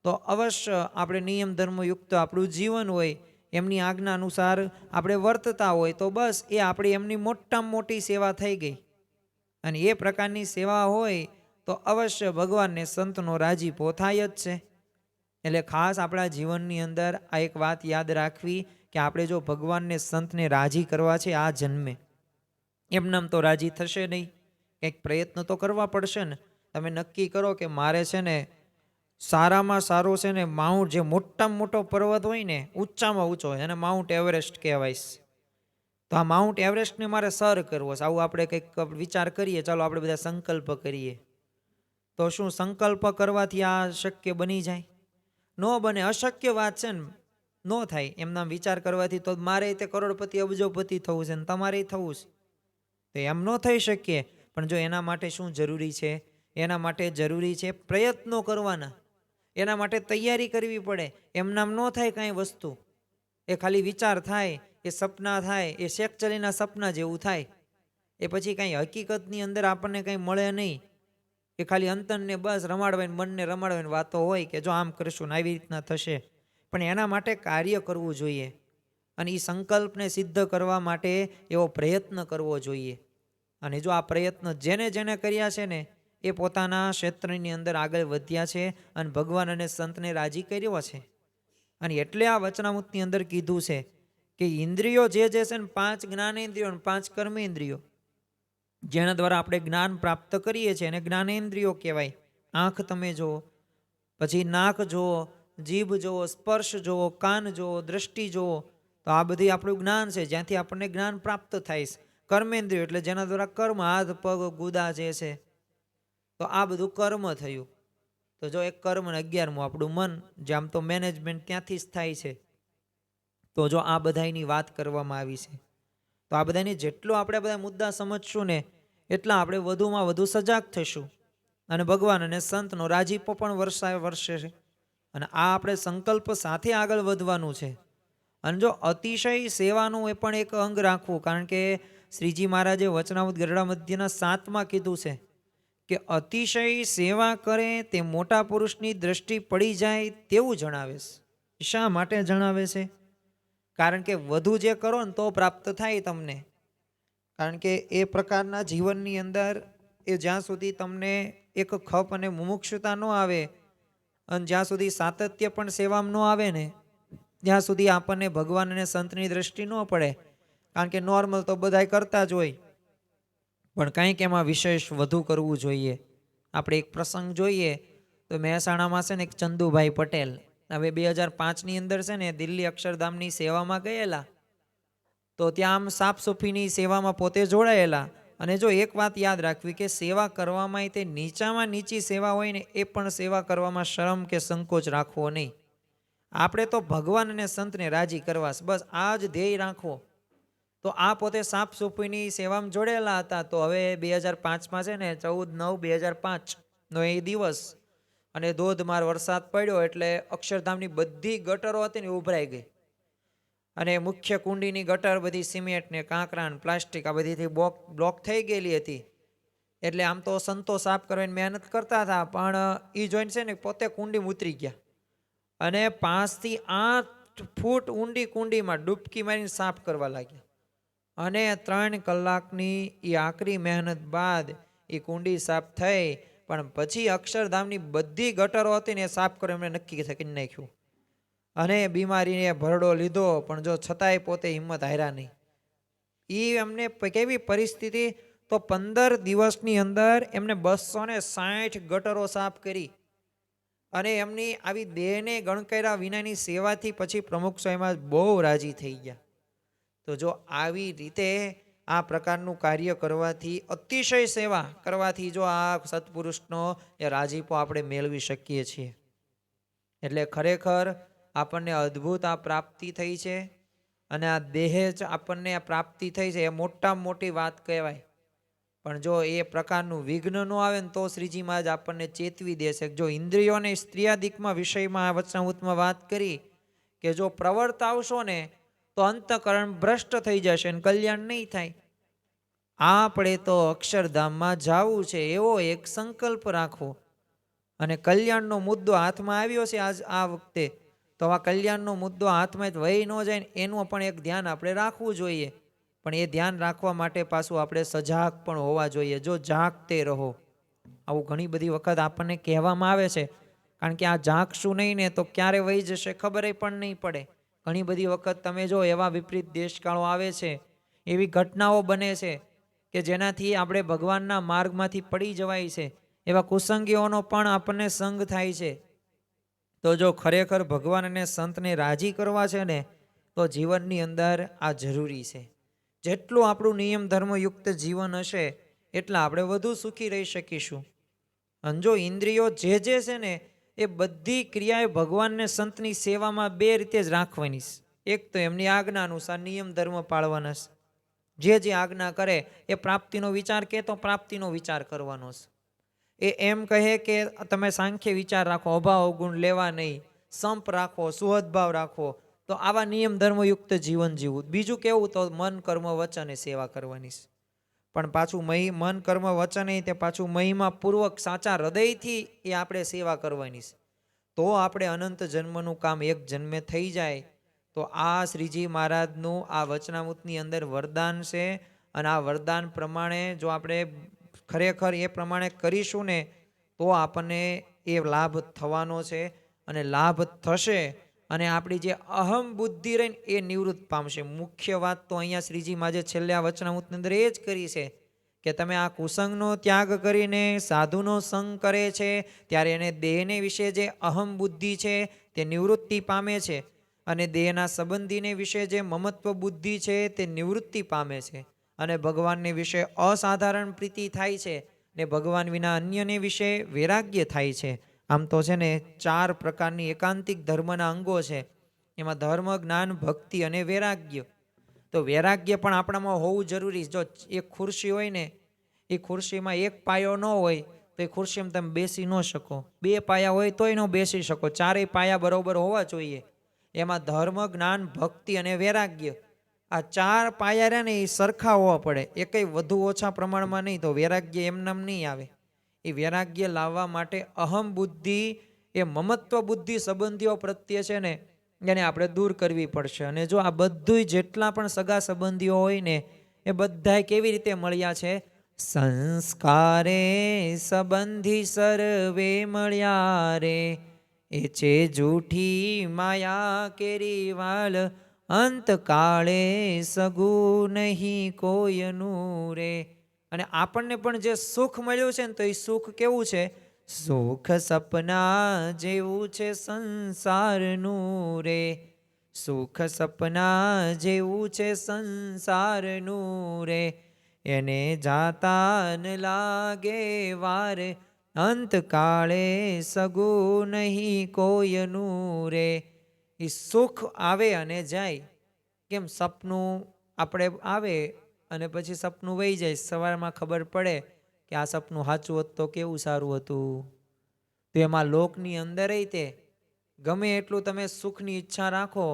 A: તો અવશ્ય આપણે નિયમ ધર્મયુક્ત આપણું જીવન હોય, એમની આજ્ઞા અનુસાર આપણે વર્તતા હોય તો બસ એ આપણી એમની મોટામાં મોટી સેવા થઈ ગઈ. અને એ પ્રકારની સેવા હોય તો અવશ્ય ભગવાનને સંતનો રાજીપો થાય જ છે. એટલે ખાસ આપણા જીવનની અંદર આ એક વાત યાદ રાખવી કે આપણે જો ભગવાનને સંતને રાજી કરવા છે આ જન્મે, એમનામ તો રાજી થશે નહીં, કંઈક પ્રયત્ન તો કરવા પડશે ને. તમે નક્કી કરો કે મારે છે ને સારામાં સારો છે ને માઉન્ટ, જે મોટામાં મોટો પર્વત હોય ને ઊંચામાં ઊંચો એને માઉન્ટ એવરેસ્ટ કહેવાય. તો આ માઉન્ટ એવરેસ્ટને મારે સર કરવો છે, આવું આપણે કંઈક વિચાર કરીએ. ચાલો આપણે બધા સંકલ્પ કરીએ. તો શું સંકલ્પ કરવાથી આ શક્ય બની જાય? ન બને, અશક્ય વાત છે ને, ન થાય. એમના વિચાર કરવાથી તો મારે તે કરોડપતિ અબજોપતિ થવું છે ને તમારે થવું છે, તો એમ ન થઈ શકીએ. પણ જો એના માટે શું જરૂરી છે? એના માટે જરૂરી છે પ્રયત્નો કરવાના. એના માટે તૈયારી કરવી પડે. એમનામ ન થાય કાંઈ વસ્તુ. એ ખાલી વિચાર થાય, એ સપના થાય, એ શેખ ચલીના સપના જેવું થાય. એ પછી કાંઈ હકીકતની અંદર આપણને કાંઈ મળે નહીં. એ ખાલી અંતરને બસ રમાડવાની, મનને રમાડવાની વાતો હોય કે જો આમ કરશું ને આવી રીતના થશે. પણ એના માટે કાર્ય કરવું જોઈએ અને એ સંકલ્પને સિદ્ધ કરવા માટે એવો પ્રયત્ન કરવો જોઈએ. અને જો આ પ્રયત્ન જેને જેને કર્યા છે ને એ પોતાના ક્ષેત્રની અંદર આગળ વધ્યા છે અને ભગવાન અને સંતને રાજી કર્યો છે. અને એટલે આ વચનામૃતની અંદર કીધું છે કે ઇન્દ્રિયો જે છે ને 5 જ્ઞાનેન્દ્રિયો અને 5 કર્મેન્દ્રિયો, જેના દ્વારા આપણે જ્ઞાન પ્રાપ્ત કરીએ છીએ એને જ્ઞાનેન્દ્રિયો કહેવાય. આંખ તમે જુઓ, પછી નાક જુઓ, જીભ જુઓ, સ્પર્શ જુઓ, કાન જુઓ, દ્રષ્ટિ જુઓ, તો આ બધી આપણું જ્ઞાન છે, જ્યાંથી આપણને જ્ઞાન પ્રાપ્ત થાય છે. કર્મેન્દ્રિયો એટલે જેના દ્વારા કર્મ, હાથ પગ ગુદા જે છે, તો આ બધું કર્મ થયું. તો જો એક કર્મ ને 11મું આપણું મન, જે આમ તો મેનેજમેન્ટ ત્યાંથી જ થાય છે. તો જો આ બધાની વાત કરવામાં આવી છે, તો આ બધાની જેટલો આપણે બધા મુદ્દા સમજશું ને એટલા આપણે વધુમાં વધુ સજાગ થઈશું અને ભગવાન અને સંતનો રાજીપો પણ વર્ષે છે. અને આ આપણે સંકલ્પ સાથે આગળ વધવાનું છે. અને જો અતિશય સેવાનું એ પણ એક અંગ રાખવું, કારણ કે શ્રીજી મહારાજે વચનામૃત ગરુડા મધ્યના 7માં કીધું છે કે અતિશય સેવા કરે તે મોટા પુરુષની દ્રષ્ટિ પડી જાય તેવું જણાવે છે. શા માટે જણાવે છે? કારણ કે વધુ જે કરો ને તો પ્રાપ્ત થાય તમને. કારણ કે એ પ્રકારના જીવનની અંદર એ જ્યાં સુધી તમને એક ખપ અને મુમુક્ષુતા ન આવે અને જ્યાં સુધી સાતત્ય પણ સેવામાં ન આવે ને ત્યાં સુધી આપણને ભગવાન અને સંતની દ્રષ્ટિ ન પડે, કારણ કે નોર્મલ તો બધાય કરતા જ હોય, પણ કંઈક એમાં વિશેષ વધુ કરવું જોઈએ. આપણે એક પ્રસંગ જોઈએ તો મહેસાણામાં છે ને એક ચંદુભાઈ પટેલ, હવે 2005ની અંદર છે ને દિલ્હી અક્ષરધામની સેવામાં ગયેલા, તો ત્યાં આમ સાફ સફાઈની સેવામાં પોતે જોડાયેલા. અને જો એક વાત યાદ રાખવી કે સેવા કરવામાં તે નીચામાં નીચી સેવા હોય ને એ પણ સેવા કરવામાં શરમ કે સંકોચ રાખવો નહીં. આપણે તો ભગવાન અને સંતને રાજી કરવા, બસ આ જ ધ્યેય રાખવો. તો આ પોતે સાફ સફાઈની સેવામાં જોડેલા હતા. તો હવે 2005માં છે ને 14/9/2005નો એ દિવસ, અને ધોધમાર વરસાદ પડ્યો એટલે અક્ષરધામની બધી ગટરો હતી ને ઉભરાઈ ગઈ, અને મુખ્ય કુંડીની ગટર બધી સિમેન્ટ ને કાંકરા ને પ્લાસ્ટિક આ બધીથી બ્લોક થઈ ગયેલી હતી. એટલે આમ તો સંતો સાફ કરવાની મહેનત કરતા હતા, પણ એ જોઈને છે ને પોતે કુંડીમાં ઉતરી ગયા અને 5 થી 8 ફૂટ ઊંડી કુંડીમાં ડૂબકી મારીને સાફ કરવા લાગ્યા. અને 3 કલાકની એ આકરી મહેનત બાદ એ કુંડી સાફ થઈ. પણ પછી અક્ષરધામની બધી ગટરો હતી ને એ સાફ કરવા એમણે નક્કી કરી નાખ્યું, અને બીમારીને ભરડો લીધો, પણ જો છતાંય પોતે હિંમત હાર્યા નહીં. એ એમને કેવી પરિસ્થિતિ, તો 15 દિવસની અંદર એમને 260 ગટરો સાફ કરી. અને એમની આવી દેહને ગણકર્યા વિનાની સેવાથી પછી પ્રમુખ સ્વામીમાં બહુ રાજી થઈ ગયા. તો જો આવી રીતે આ પ્રકારનું કાર્ય કરવાથી, અતિશય સેવા કરવાથી જો આ સત્પુરુષનો એ રાજીપો આપણે મેળવી શકીએ છીએ. એટલે ખરેખર આપણને અદ્ભુત આ પ્રાપ્તિ થઈ છે, અને આ દેહ જ આપણને આ પ્રાપ્તિ થઈ છે એ મોટામાં મોટી વાત કહેવાય. પણ જો એ પ્રકારનું વિઘ્ન ન આવે ને તો શ્રીજી મહારાજ આપણને ચેતવી દેશે. જો ઇન્દ્રિયોને સ્ત્રીયાદિકમાં વિષયમાં આ વચનામૃતમાં વાત કરી કે જો પ્રવર્તાવશો ને તો અંતઃકરણ ભ્રષ્ટ થઈ જશે અને કલ્યાણ નહીં થાય. આપણે તો અક્ષરધામમાં જવું છે એવો એક સંકલ્પ રાખવો, અને કલ્યાણનો મુદ્દો હાથમાં આવ્યો છે આ વખતે, તો આ કલ્યાણનો મુદ્દો હાથમાં વહી ન જાય ને એનું પણ એક ધ્યાન આપણે રાખવું જોઈએ. પણ એ ધ્યાન રાખવા માટે પાછું આપણે સજાગ પણ હોવા જોઈએ. જો જાગતે રહો, આવું ઘણી બધી વખત આપણને કહેવામાં આવે છે, કારણ કે આ જાગશું નહીં ને તો ક્યારે વહી જશે ખબર પણ નહીં પડે. ઘણી બધી વખત તમે જો એવા વિપરીત દેશકાળો આવે છે, એવી ઘટનાઓ બને છે કે જેનાથી આપણે ભગવાનના માર્ગમાંથી પડી જવાય છે. એવા કુસંગીઓનો પણ આપણને સંગ થાય છે. તો જો ખરેખર ભગવાન અને સંતને રાજી કરવા છે ને તો જીવનની અંદર આ જરૂરી છે. જેટલું આપણું નિયમ ધર્મયુક્ત જીવન હશે એટલા આપણે વધુ સુખી રહી શકીશું. અને જો ઇન્દ્રિયો જે છે ને એ બધી ક્રિયાએ ભગવાનને સંતની સેવામાં બે રીતે જ રાખવાની. એક તો એમની આજ્ઞા અનુસાર નિયમ ધર્મ પાળવાના, જે આજ્ઞા કરે એ પ્રાપ્તિનો વિચાર કે તો પ્રાપ્તિનો વિચાર કરવાનો છે. એ એમ કહે કે તમે સાંખ્ય વિચાર રાખો, અભાવ અવગુણ લેવા નહીં, સંપ રાખો, સુહદભાવ રાખો, તો આવા નિયમ ધર્મયુક્ત જીવન જીવવું. બીજું કેવું, તો મન કર્મ વચન સેવા કરવાની. પણ પાછું મન કર્મ વચન તે પાછું મહિમા પૂર્વક સાચા હૃદયથી એ આપણે સેવા કરવાની. તો આપણે અનંત જન્મનું કામ એક જન્મે થઈ જાય. તો આ શ્રીજી મહારાજનું આ વચનામૃતની અંદર વરદાન છે, અને આ વરદાન પ્રમાણે જો આપણે ખરેખર એ પ્રમાણે કરીશું ને તો આપણને એ લાભ થવાનો છે. અને લાભ થશે અને આપણી જે અહમ બુદ્ધિ રહીને એ નિવૃત્ત પામશે. મુખ્ય વાત તો અહીંયા શ્રીજી મહારાજે છેલ્લે આ વચનામૃતની અંદર એ જ કરી છે કે તમે આ કુસંગનો ત્યાગ કરીને સાધુનો સંગ કરે છે ત્યારે એને દેહને વિશે જે અહમ બુદ્ધિ છે તે નિવૃત્તિ પામે છે, અને દેહના સંબંધીને વિશે જે મમત્વ બુદ્ધિ છે તે નિવૃત્તિ પામે છે, અને ભગવાનને વિશે અસાધારણ પ્રીતિ થાય છે, ને ભગવાન વિના અન્યને વિશે વૈરાગ્ય થાય છે. આમ તો છે ને 4 પ્રકારની એકાંતિક ધર્મના અંગો છે. એમાં ધર્મ, જ્ઞાન, ભક્તિ અને વૈરાગ્ય. તો વૈરાગ્ય પણ આપણામાં હોવું જરૂરી. જો એક ખુરશી હોય ને, એ ખુરશીમાં એક પાયો ન હોય તો એ ખુરશીમાં તમે બેસી ન શકો. 2 પાયા હોય તોય ન બેસી શકો. 4 પાયા બરોબર હોવા જોઈએ. એમાં ધર્મ, જ્ઞાન, ભક્તિ અને વૈરાગ્ય, આ 4 પાયા રહ્યા ને એ સરખા હોવા પડે, એ કંઈ વધુ ઓછા પ્રમાણમાં નહીં. તો વૈરાગ્ય એમનામ નહીં આવે. એ વૈરાગ્ય લાવવા માટે અહમ બુદ્ધિ, એ મમત્વ બુદ્ધિ સંબંધીઓ પ્રત્યે છે ને એને આપણે દૂર કરવી પડશે. અને જો આ બધું જેટલા પણ સગા સંબંધીઓ હોય ને એ બધા કેવી રીતે મળ્યા છે? સંસ્કારે સંબંધી સર્વે મળ્યા રે, એ છે જૂઠી માયા કેરી વાલ, અંતકાળે સગું નહીં કોઈનું રે. અને આપણને પણ જે સુખ મળ્યું છે ને, તો એ સુખ કેવું છે? સુખ સપના જેવું છે સંસારનું રે. સુખ સપના જેવું છે સંસારનું રે. એને જાતા ન લાગે વાર, અંતકાળે સગું નહીં કોઈનું રે. એ સુખ આવે અને જાય. કેમ સપનું આપણે આવે અને પછી સપનું વહી જાય, સવારમાં ખબર પડે કે આ સપનું સાચું હતું તો કેવું સારું હતું. તો એમાં લોકની અંદર તે ગમે એટલું તમે સુખની ઈચ્છા રાખો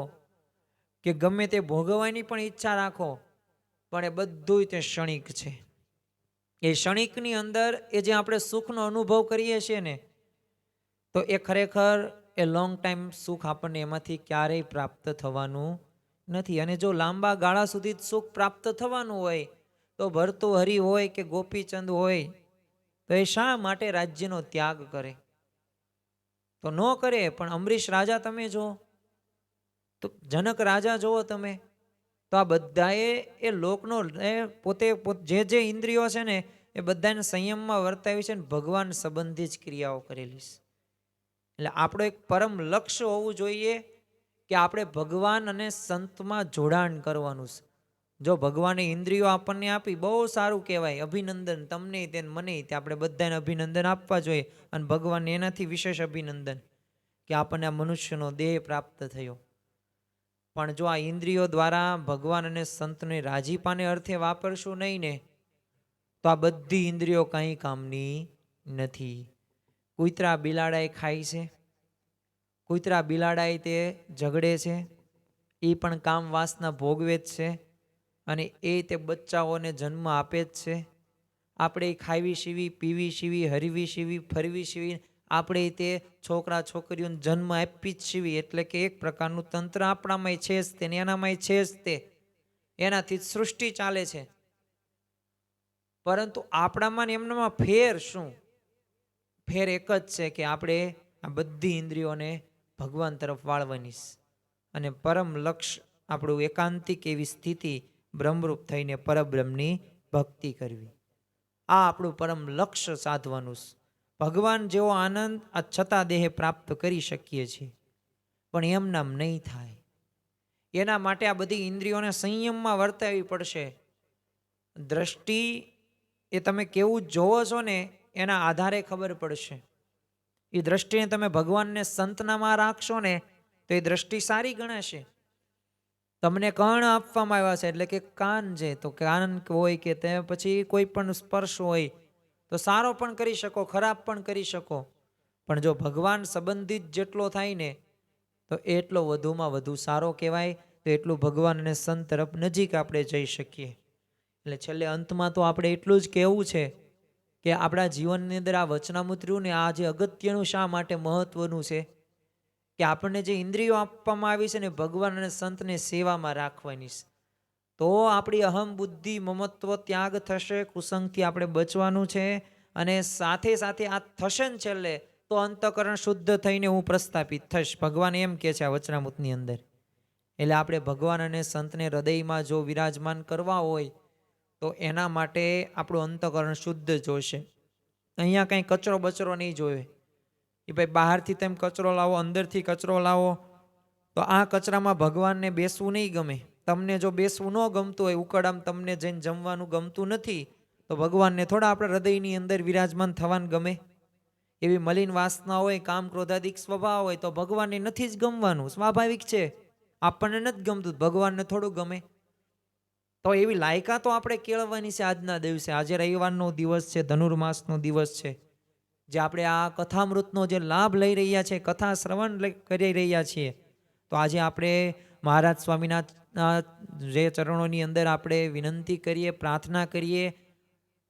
A: કે ગમે તે ભોગવવાની પણ ઈચ્છા રાખો, પણ એ બધું તે ક્ષણિક છે. એ ક્ષણિકની અંદર એ જે આપણે સુખનો અનુભવ કરીએ છીએ ને, તો એ ખરેખર એ લોંગ ટાઈમ સુખ આપણને એમાંથી ક્યારેય પ્રાપ્ત થવાનું નથી. અને જો લાંબા ગાળા સુધી સુખ પ્રાપ્ત થવાનું હોય, તો ભર્તૃહરિ હોય કે ગોપીચંદ હોય, તો એ શા માટે રાજ્યનો ત્યાગ કરે? તો ન કરે. પણ અમરીશ રાજા તમે જો, તો જનક રાજા જુઓ તમે, તો આ બધાએ એ લોકનો પોતે જે ઇન્દ્રિયો છે ને, એ બધાને સંયમમાં વર્તાવી છે ને ભગવાન સંબંધી જ ક્રિયાઓ કરેલી છે. એટલે આપણો એક પરમ લક્ષ્ય હોવું જોઈએ કે આપણે ભગવાન અને સંતમાં જોડાણ કરવાનું છે. જો ભગવાને ઇન્દ્રિયો આપણને આપી, બહુ સારું કહેવાય, અભિનંદન તમને તે મને તે આપણે બધાને અભિનંદન આપવા જોઈએ. અને ભગવાનને એનાથી વિશેષ અભિનંદન કે આપણને આ મનુષ્યનો દેહ પ્રાપ્ત થયો. પણ જો આ ઇન્દ્રિયો દ્વારા ભગવાન અને સંતને રાજીપાને અર્થે વાપરશું નહીં ને, તો આ બધી ઇન્દ્રિયો કંઈ કામની નથી. કૂતરા બિલાડાએ ખાય છે, કૂતરા બિલાડાએ તે ઝઘડે છે, એ પણ કામ વાસના ભોગવે જ છે, અને એ તે બચ્ચાઓને જન્મ આપે જ છે. આપણે ખાવી સીવી, પીવી સીવી, હરવી સીવી, ફરવી સીવી, આપણે તે છોકરા છોકરીઓને જન્મ આપી જ સીવી. એટલે કે એક પ્રકારનું તંત્ર આપણામાં છે જ તે, એનામાં છે જ તે, એનાથી જ સૃષ્ટિ ચાલે છે. પરંતુ આપણામાં એમનામાં ફેર શું? ફેર એક જ છે કે આપણે આ બધી ઇન્દ્રિયોને ભગવાન તરફ વાળવાની અને પરમ લક્ષ્ય આપણું એકાંતિક એવી સ્થિતિ બ્રહ્મરૂપ થઈને પરબ્રહ્મની ભક્તિ કરવી. આ આપણું પરમ લક્ષ્ય સાધવાનું. ભગવાન જેવો આનંદ આ છતાં દેહ પ્રાપ્ત કરી શકીએ છીએ, પણ એમ નામ નહીં થાય. એના માટે આ બધી ઇન્દ્રિયોને સંયમમાં વર્તાવવી પડશે. દ્રષ્ટિ એ તમે કેવું જોવો છો ને, એના આધારે ખબર પડશે. એ દ્રષ્ટિને તમે ભગવાનને સંતનામાં રાખશો ને, તો એ દ્રષ્ટિ સારી ગણાશે. તમને કર્ણ આપવામાં આવ્યા છે, એટલે કે કાન છે, તો કાન હોય કે તે પછી કોઈ પણ સ્પર્શ હોય, તો સારો પણ કરી શકો, ખરાબ પણ કરી શકો. પણ જો ભગવાન સંબંધિત જેટલો થાય ને, તો એટલો વધુમાં વધુ સારો કહેવાય. તો એટલું ભગવાન અને સંત તરફ નજીક આપણે જઈ શકીએ. એટલે છેલ્લે અંતમાં તો આપણે એટલું જ કહેવું છે કે આપણા જીવનની અંદર આ વચનામૃત રહ્યું ને, આ જે અગત્યનું શા માટે મહત્વનું છે કે આપણને જે ઇન્દ્રિયો આપવામાં આવી છે ને, ભગવાન અને સંતને સેવામાં રાખવાની છે. તો આપણી અહમ બુદ્ધિ મમત્વ ત્યાગ થશે, કુસંગથી આપણે બચવાનું છે. અને સાથે સાથે આ થશે ને છેલ્લે, તો અંતઃકરણ શુદ્ધ થઈને હું પ્રસ્થાપિત થઈશ. ભગવાન એમ કહે છે આ વચનામૃતની અંદર. એટલે આપણે ભગવાન અને સંતને હૃદયમાં જો વિરાજમાન કરવા હોય, તો એના માટે આપણું અંતઃકરણ શુદ્ધ જોશે. અહીંયા કંઈ કચરો બચરો નહીં જોવે એ ભાઈ બહારથી તેમ કચરો લાવો, અંદરથી કચરો લાવો, તો આ કચરામાં ભગવાનને બેસવું નહીં ગમે. તમને જો બેસવું ન ગમતું હોય, ઉકળામ તમને જઈને જમવાનું ગમતું નથી, તો ભગવાનને થોડા આપણે હૃદયની અંદર વિરાજમાન થવાનું ગમે? એવી મલિન વાસના હોય, કામ ક્રોધાદિક સ્વભાવ હોય, તો ભગવાનને નથી જ ગમવાનું. સ્વાભાવિક છે, આપણને નથી ગમતું, ભગવાનને થોડું ગમે. તો એવી લાયકાતો આપણે કેળવવાની છે આજના દિવસે. આજે રવિવારનો દિવસ છે, ધનુર્માસનો દિવસ છે, જે આપણે આ કથામૃતનો જે લાભ લઈ રહ્યા છીએ, કથા શ્રવણ કરી રહ્યા છીએ, તો આજે આપણે મહારાજ સ્વામીના જે ચરણોની અંદર આપણે વિનંતી કરીએ, પ્રાર્થના કરીએ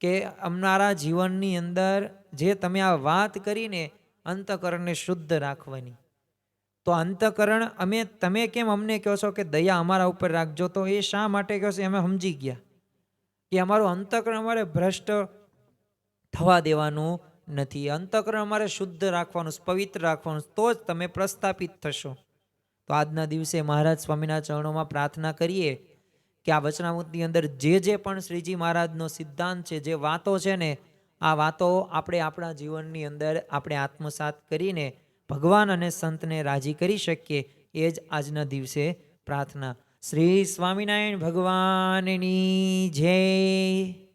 A: કે અમારા જીવનની અંદર જે તમે આ વાત કરીને અંતઃકરણને શુદ્ધ રાખવાની, તો અંતઃકરણ તમે કેમ અમને કહો છો કે દયા અમારા ઉપર રાખજો, તો એ શા માટે કહો છો અમે સમજી ગયા કે અમારું અંતઃકરણ અમારે ભ્રષ્ટ થવા દેવાનું નથી. અંતઃકરણ અમારે શુદ્ધ રાખવાનું, પવિત્ર રાખવાનું, તો જ તમે પ્રસ્થાપિત થશો. તો આજના દિવસે મહારાજ સ્વામીના ચરણોમાં પ્રાર્થના કરીએ કે આ વચનામૃતની અંદર જે પણ શ્રીજી મહારાજનો સિદ્ધાંત છે, જે વાતો છે ને, આ વાતો આપણે આપણા જીવનની અંદર આપણે આત્મસાત કરીને ભગવાન અને સંતને રાજી કરી શકીએ. એ જ આજના દિવસે પ્રાર્થના. શ્રી સ્વામિનારાયણ ભગવાનની જય.